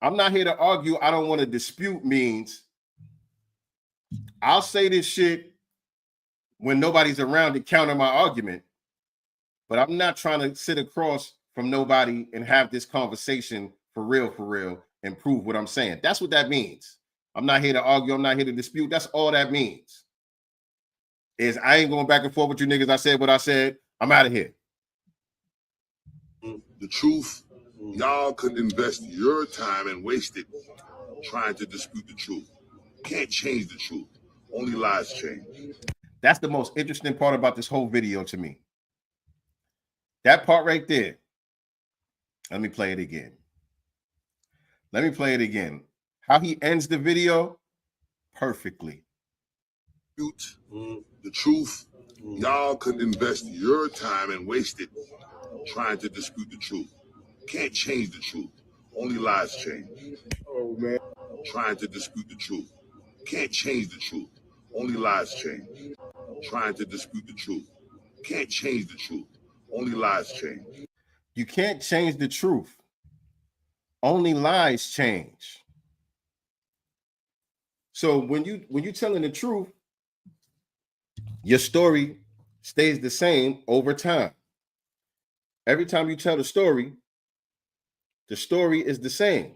I'm not here to argue, I don't want to dispute means I'll say this shit when nobody's around to counter my argument, but I'm not trying to sit across from nobody and have this conversation for real, and prove what I'm saying. That's what that means. I'm not here to argue, I'm not here to dispute. That's all that means. Is I ain't going back and forth with you niggas. I said what I said. I'm out of here. The truth, y'all could invest your time and waste it trying to dispute the truth. Can't change the truth. Only lies change. That's the most interesting part about this whole video to me. That part right there. Let me play it again. Let me play it again. How he ends the video perfectly. The truth, y'all could invest your time and waste it trying to dispute the truth. Can't change the truth. Only lies change. Oh, man. Trying to dispute the truth. Can't change the truth. Only lies change. Trying to dispute the truth. Can't change the truth. Only lies change. You can't change the truth. Only lies change. So when you're telling the truth, your story stays the same over time. Every time you tell the story is the same.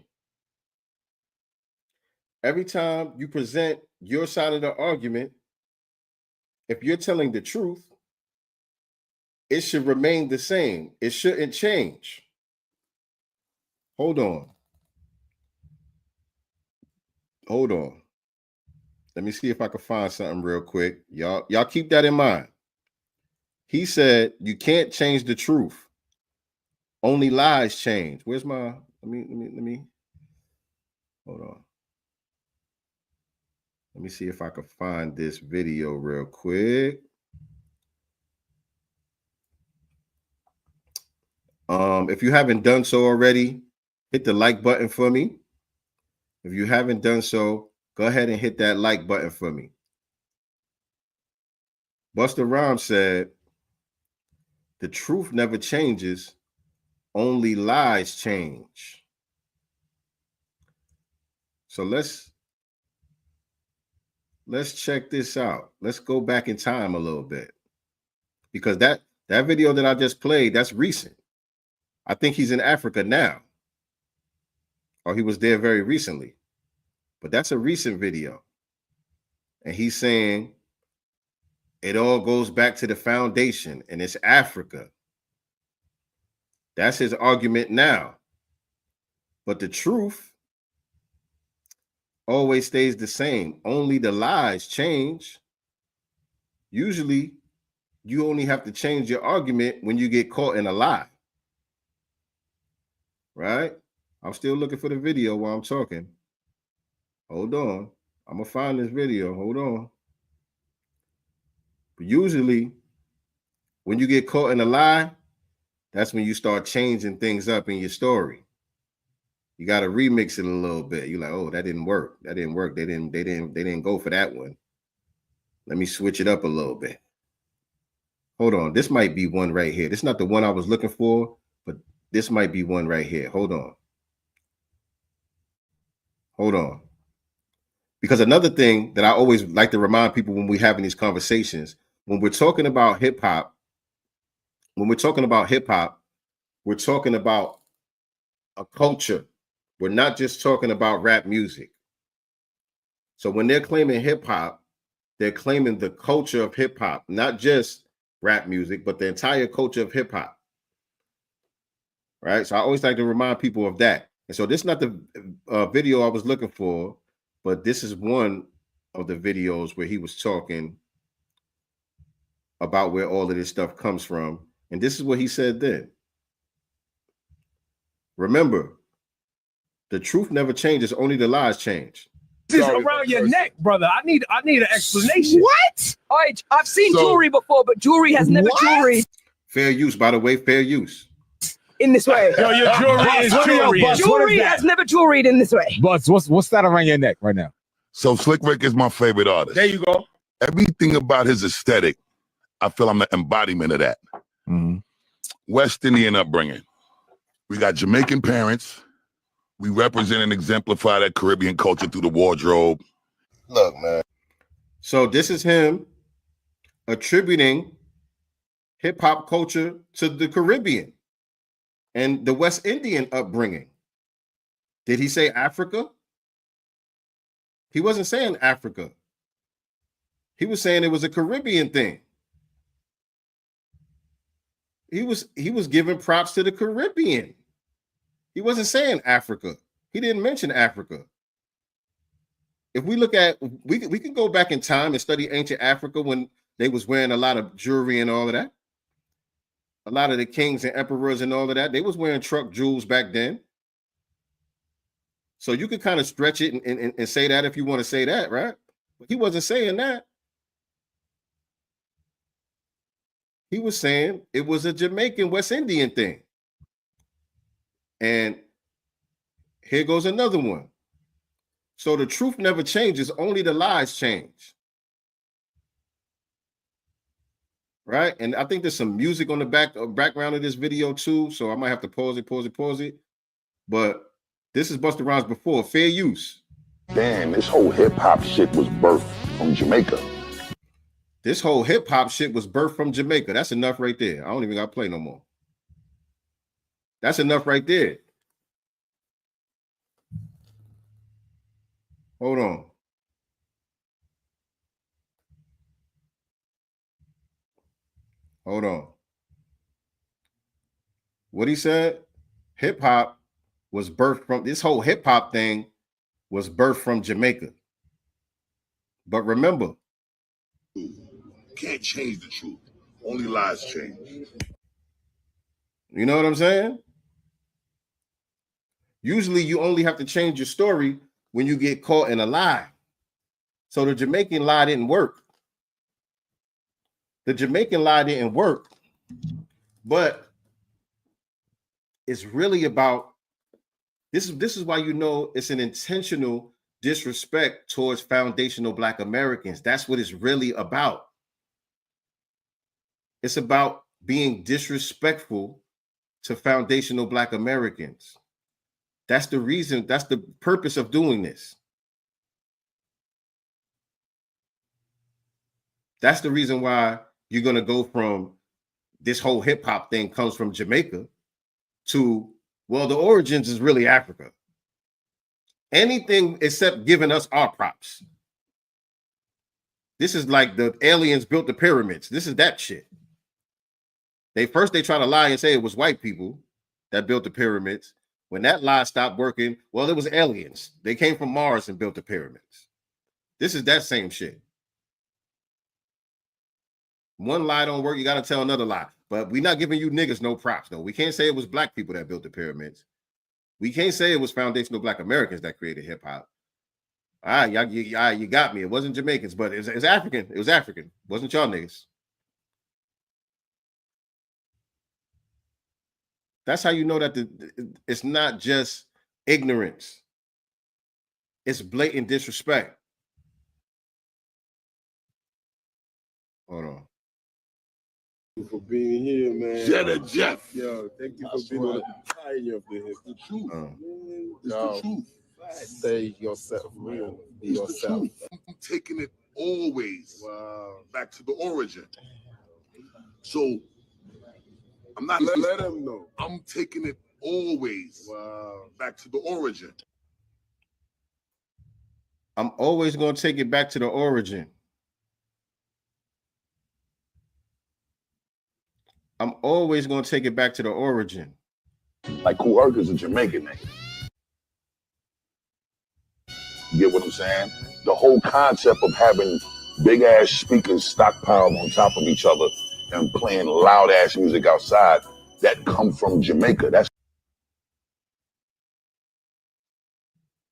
Every time you present your side of the argument, if you're telling the truth, it should remain the same. It shouldn't change. Hold on. Let me see if I can find something real quick. Y'all keep that in mind. He said you can't change the truth. Only lies change. Where's my let me hold on. Let me see if I can find this video real quick. If you haven't done so already, hit the like button for me. If you haven't done so, go ahead and hit that like button for me. Busta Rhymes said, the truth never changes, only lies change. So let's check this out. Let's go back in time a little bit. Because that video that I just played, that's recent. I think he's in Africa now. Or he was there very recently. But that's a recent video. And he's saying it all goes back to the foundation and it's Africa. That's his argument now. But the truth always stays the same. Only the lies change. Usually, you only have to change your argument when you get caught in a lie. Right? I'm still looking for the video while I'm talking. Hold on. I'm going to find this video. Hold on. But usually, when you get caught in a lie, that's when you start changing things up in your story. You got to remix it a little bit. You're like, oh, that didn't work. That didn't work. They didn't go for that one. Let me switch it up a little bit. Hold on. This might be one right here. This is not the one I was looking for, but this might be one right here. Hold on. Hold on. Because another thing that I always like to remind people when we're having these conversations, when we're talking about hip hop, we're talking about a culture. We're not just talking about rap music. So when they're claiming hip hop, they're claiming the culture of hip hop, not just rap music, but the entire culture of hip hop. Right? So I always like to remind people of that. And so this is not the video I was looking for, but this is one of the videos where he was talking about where all of this stuff comes from. And this is what he said then. Remember, the truth never changes, only the lies change. This is around your neck, brother. I need an explanation. What? All right, I've seen jewelry before, but jewelry has never jewelry Fair use, by the way, fair use. in this way. Yo, your jewelry is jewelry. Jewelry has never jewelried in this way. Buzz, what's that around your neck right now? So Slick Rick is my favorite artist. There you go. Everything about his aesthetic, I feel I'm the embodiment of that. West Indian upbringing. We got Jamaican parents. We represent and exemplify that Caribbean culture through the wardrobe. Look, man. So this is him attributing hip hop culture to the Caribbean and the West Indian upbringing. Did he say Africa? He wasn't saying Africa. He was saying it was a Caribbean thing. He was giving props to the Caribbean. He wasn't saying Africa. He didn't mention Africa. If we look at, we can go back in time and study ancient Africa when they was wearing a lot of jewelry and all of that. A lot of the kings and emperors and all of that, they was wearing truck jewels back then. So you could kind of stretch it and say that if you want to say that, right? But he wasn't saying that. He was saying it was a Jamaican West Indian thing. And here goes another one. So the truth never changes, only the lies change. Right? And I think there's some music on the background of this video too, so I might have to pause it. But this is Busta Rhymes before, fair use. Damn, this whole hip hop shit was birthed from Jamaica. This whole hip hop shit was birthed from Jamaica. That's enough right there. I don't even got to play no more. That's enough right there. Hold on. Hold on. What he said? Hip hop was birthed from, this whole hip hop thing was birthed from Jamaica. But remember, Can't change the truth. Only lies change. You know what I'm saying? Usually you only have to change your story when you get caught in a lie. So the Jamaican lie didn't work. The Jamaican lie didn't work. But it's really about, this is why you know it's an intentional disrespect towards foundational Black Americans. That's what it's really about. It's about being disrespectful to foundational Black Americans. That's the reason, that's the purpose of doing this. That's the reason why you're going to go from this whole hip hop thing comes from Jamaica to, well, the origins is really Africa. Anything except giving us our props. This is like the aliens built the pyramids. This is that shit. They try to lie and say it was white people that built the pyramids. When that lie stopped working, well, it was aliens. They came from Mars and built the pyramids. This is that same shit. One lie don't work, you got to tell another lie. But we're not giving you niggas no props, though. We can't say it was Black people that built the pyramids. We can't say it was foundational Black Americans that created hip hop. All right, you got me. It wasn't Jamaicans, but it's African. It was African. It wasn't y'all niggas. That's how you know that it's not just ignorance. It's blatant disrespect. Hold on. Thank you for being here, man. Jetta Jeff. Yo, thank you for being on the pioneer of the hip. The truth. It's the truth. Stay yourself, real. Be yourself. I'm taking it always back to the origin. So I'm not let them know. I'm taking it always back to the origin. I'm always going to take it back to the origin. I'm always going to take it back to the origin. Like Kool Herc is a Jamaican name. You get what I'm saying? The whole concept of having big ass speakers stockpiled on top of each other and playing loud ass music outside, that come from Jamaica. That's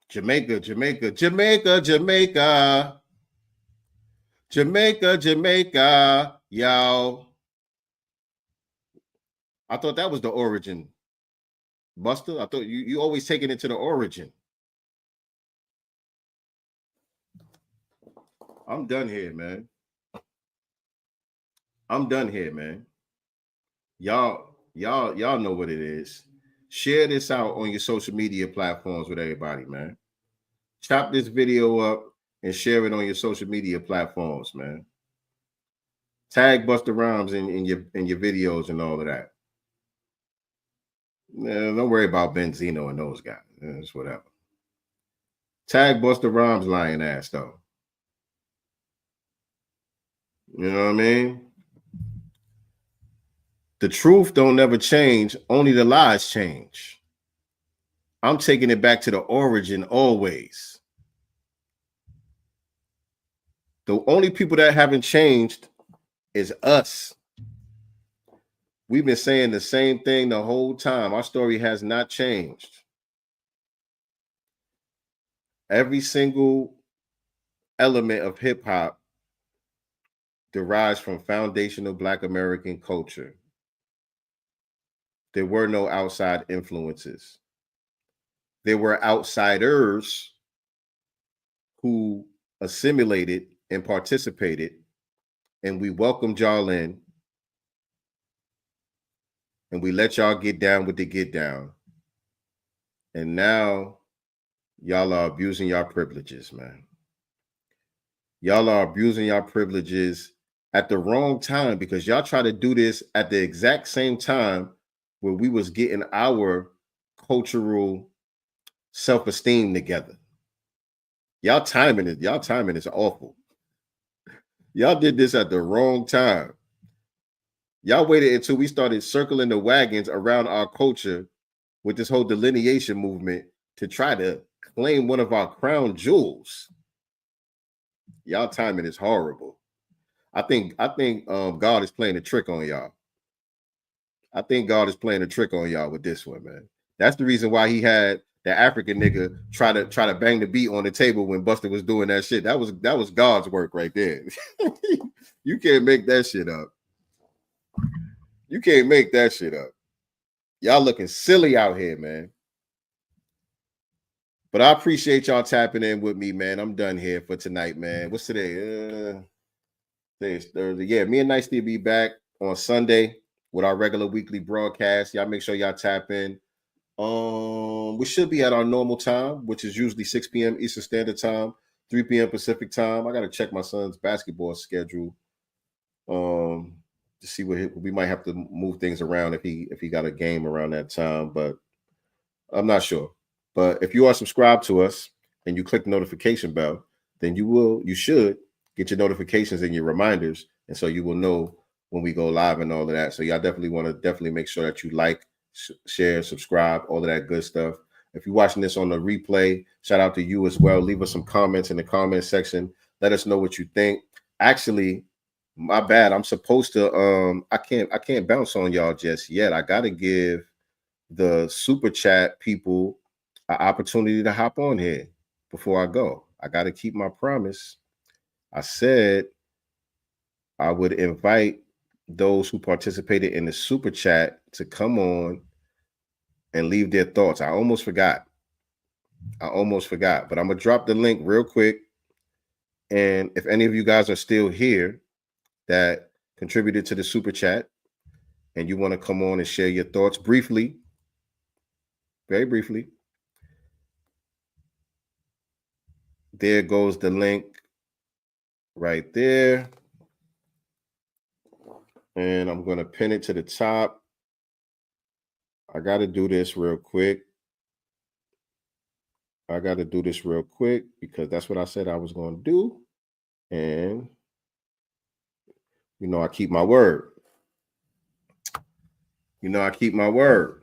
Jamaica, Jamaica, Jamaica, Jamaica, Jamaica, Jamaica, y'all. I thought that was the origin. Buster, I thought you always taking it to the origin. I'm done here, man. I'm done here, man. Y'all know what it is. Share this out on your social media platforms with everybody, man. Chop this video up and share it on your social media platforms, man. Tag Busta Rhymes in your videos and all of that. Don't worry about Benzino and those guys. It's whatever. Tag Busta Rhymes lying ass though. You know what I mean? The truth don't never change, only the lies change. I'm taking it back to the origin always. The only people that haven't changed is us. We've been saying the same thing the whole time. Our story has not changed. Every single element of hip hop derives from foundational Black American culture. There were no outside influences. There were outsiders who assimilated and participated, and we welcomed y'all in, and we let y'all get down with the get down. And now y'all are abusing your privileges, man. Y'all are abusing your privileges at the wrong time, because y'all try to do this at the exact same time where we was getting our cultural self-esteem together. Y'all timing is awful. Y'all did this at the wrong time. Y'all waited until we started circling the wagons around our culture with this whole delineation movement to try to claim one of our crown jewels. Y'all timing is horrible. I think God is playing a trick on y'all. I think God is playing a trick on y'all with this one, man. That's the reason why he had the African nigga try to bang the beat on the table when Busta was doing that shit. That was God's work right there. You can't make that shit up. You can't make that shit up. Y'all looking silly out here, man. But I appreciate y'all tapping in with me, man. I'm done here for tonight, man. What's today? Today's Thursday. Yeah, me and Nice will be back on Sunday with our regular weekly broadcast. Y'all make sure y'all tap in. We should be at our normal time, which is usually 6 p.m. Eastern Standard Time, 3 p.m. Pacific Time. I got to check my son's basketball schedule to see what we might have to move things around if he got a game around that time, but I'm not sure. But if you are subscribed to us and you click the notification bell, then you should get your notifications and your reminders, and so you will know when we go live and all of that. So y'all definitely want to make sure that you like, share, subscribe, all of that good stuff. If you're watching this on the replay, shout out to you as well. Leave us some comments in the comment section. Let us know what you think. Actually, my bad. I'm supposed to I can't bounce on y'all just yet. I gotta give the super chat people an opportunity to hop on here before I go. I gotta keep my promise. I said I would invite those who participated in the super chat to come on and leave their thoughts. I almost forgot, but I'm gonna drop the link real quick. And if any of you guys are still here that contributed to the super chat and you want to come on and share your thoughts briefly, very briefly, there goes the link right there. And I'm going to pin it to the top. I got to do this real quick. Because that's what I said I was going to do. And, I keep my word.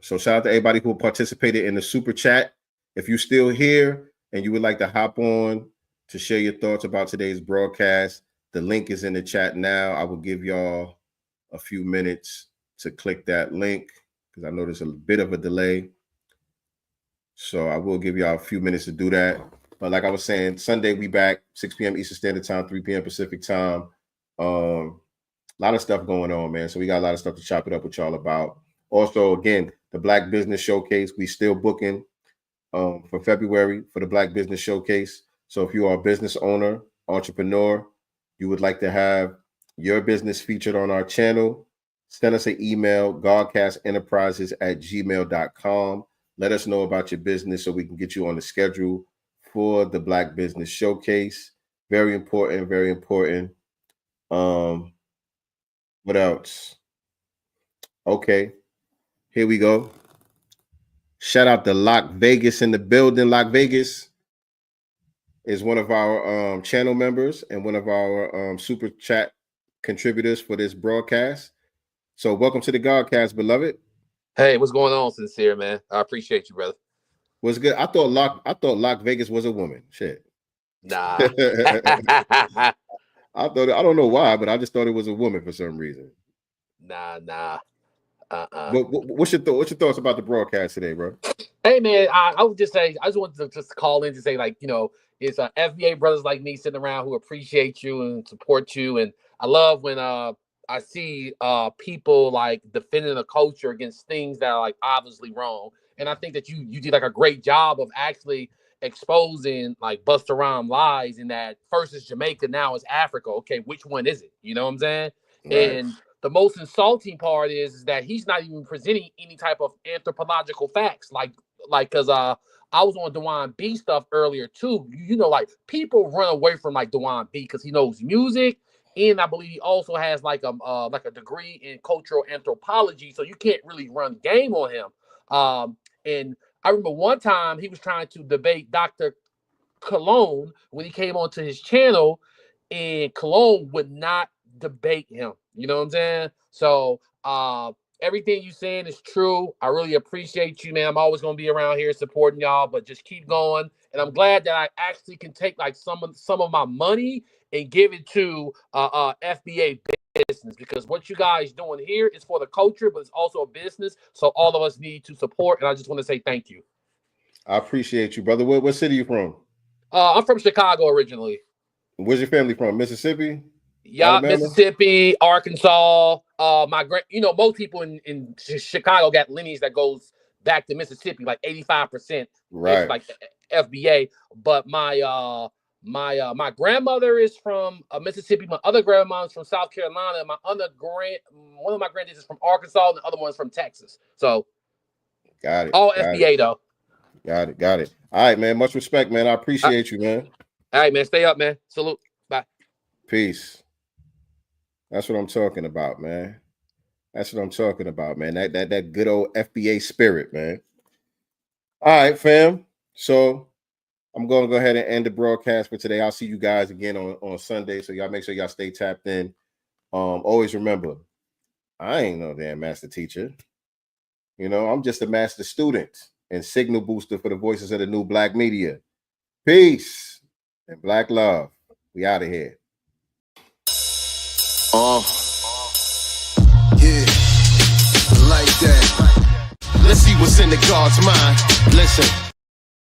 So shout out to everybody who participated in the super chat. If you're still here and you would like to hop on to share your thoughts about today's broadcast, the link is in the chat now. I will give y'all a few minutes to click that link because I know there's a bit of a delay. So I will give y'all a few minutes to do that. But like I was saying, Sunday we back 6 p.m. Eastern Standard Time, 3 p.m. Pacific Time. A lot of stuff going on, man. So we got a lot of stuff to chop it up with y'all about. Also, again, the Black Business Showcase, we still booking for February for the Black Business Showcase. So if you are a business owner, entrepreneur, you would like to have your business featured on our channel, send us an email, godcastenterprises@gmail.com. Let us know about your business so we can get you on the schedule for the Black Business Showcase. Very important, very important. What else? Okay, here we go. Shout out to Lock Vegas in the building. Lock Vegas is one of our channel members and one of our super chat contributors for this broadcast. So welcome to the Godcast, beloved. Hey, what's going on, Sincere, man? I appreciate you, brother. What's good? I thought Lock Vegas was a woman. Shit. Nah. I don't know why, but I just thought it was a woman for some reason. Nah. What's your thoughts about the broadcast today, bro? Hey, man, I would just say, I just wanted to just call in to say, like, you know, it's FBA brothers like me sitting around who appreciate you and support you. And I love when I see people like defending the culture against things that are like obviously wrong. And I think that you did like a great job of actually exposing like Busta Rhymes lies in that first is Jamaica, now it's Africa. Okay, which one is it? You know what I'm saying? Right. And the most insulting part is that he's not even presenting any type of anthropological facts. Like because I was on Dewan B stuff earlier too. You know, like people run away from like Dewan B because he knows music. And I believe he also has like a degree in cultural anthropology, so you can't really run game on him. And I remember one time he was trying to debate Dr. Cologne when he came onto his channel, and Cologne would not debate him. You know what I'm saying? So everything you're saying is true. I really appreciate you, man. I'm always gonna be around here supporting y'all, but just keep going. And I'm glad that I actually can take like some of my money and give it to FBA business, because what you guys doing here is for the culture, but it's also a business. So all of us need to support. And I just want to say thank you. I appreciate you, brother. What city are you from? I'm from Chicago originally. Where's your family from? Mississippi? Yeah, Alabama? Mississippi, Arkansas. Most people in Chicago got lineage that goes back to Mississippi, like 85%. Right. It's like FBA. But my grandmother is from Mississippi. My other grandmother is from South Carolina. And one of my granddads is from Arkansas, and the other one is from Texas. So, got it. All FBA though. Got it. All right, man. Much respect, man. I appreciate you, man. All right, man. Stay up, man. Salute. Bye. Peace. That's what I'm talking about, man. That's what I'm talking about, man. That good old FBA spirit, man. All right, fam. So I'm going to go ahead and end the broadcast for today. I'll see you guys again on Sunday. So y'all make sure y'all stay tapped in. Always remember, I ain't no damn master teacher. You know, I'm just a master student and signal booster for the voices of the new Black media. Peace and Black love. We out of here. Yeah, like that. Let's see what's in the God's mind. Listen.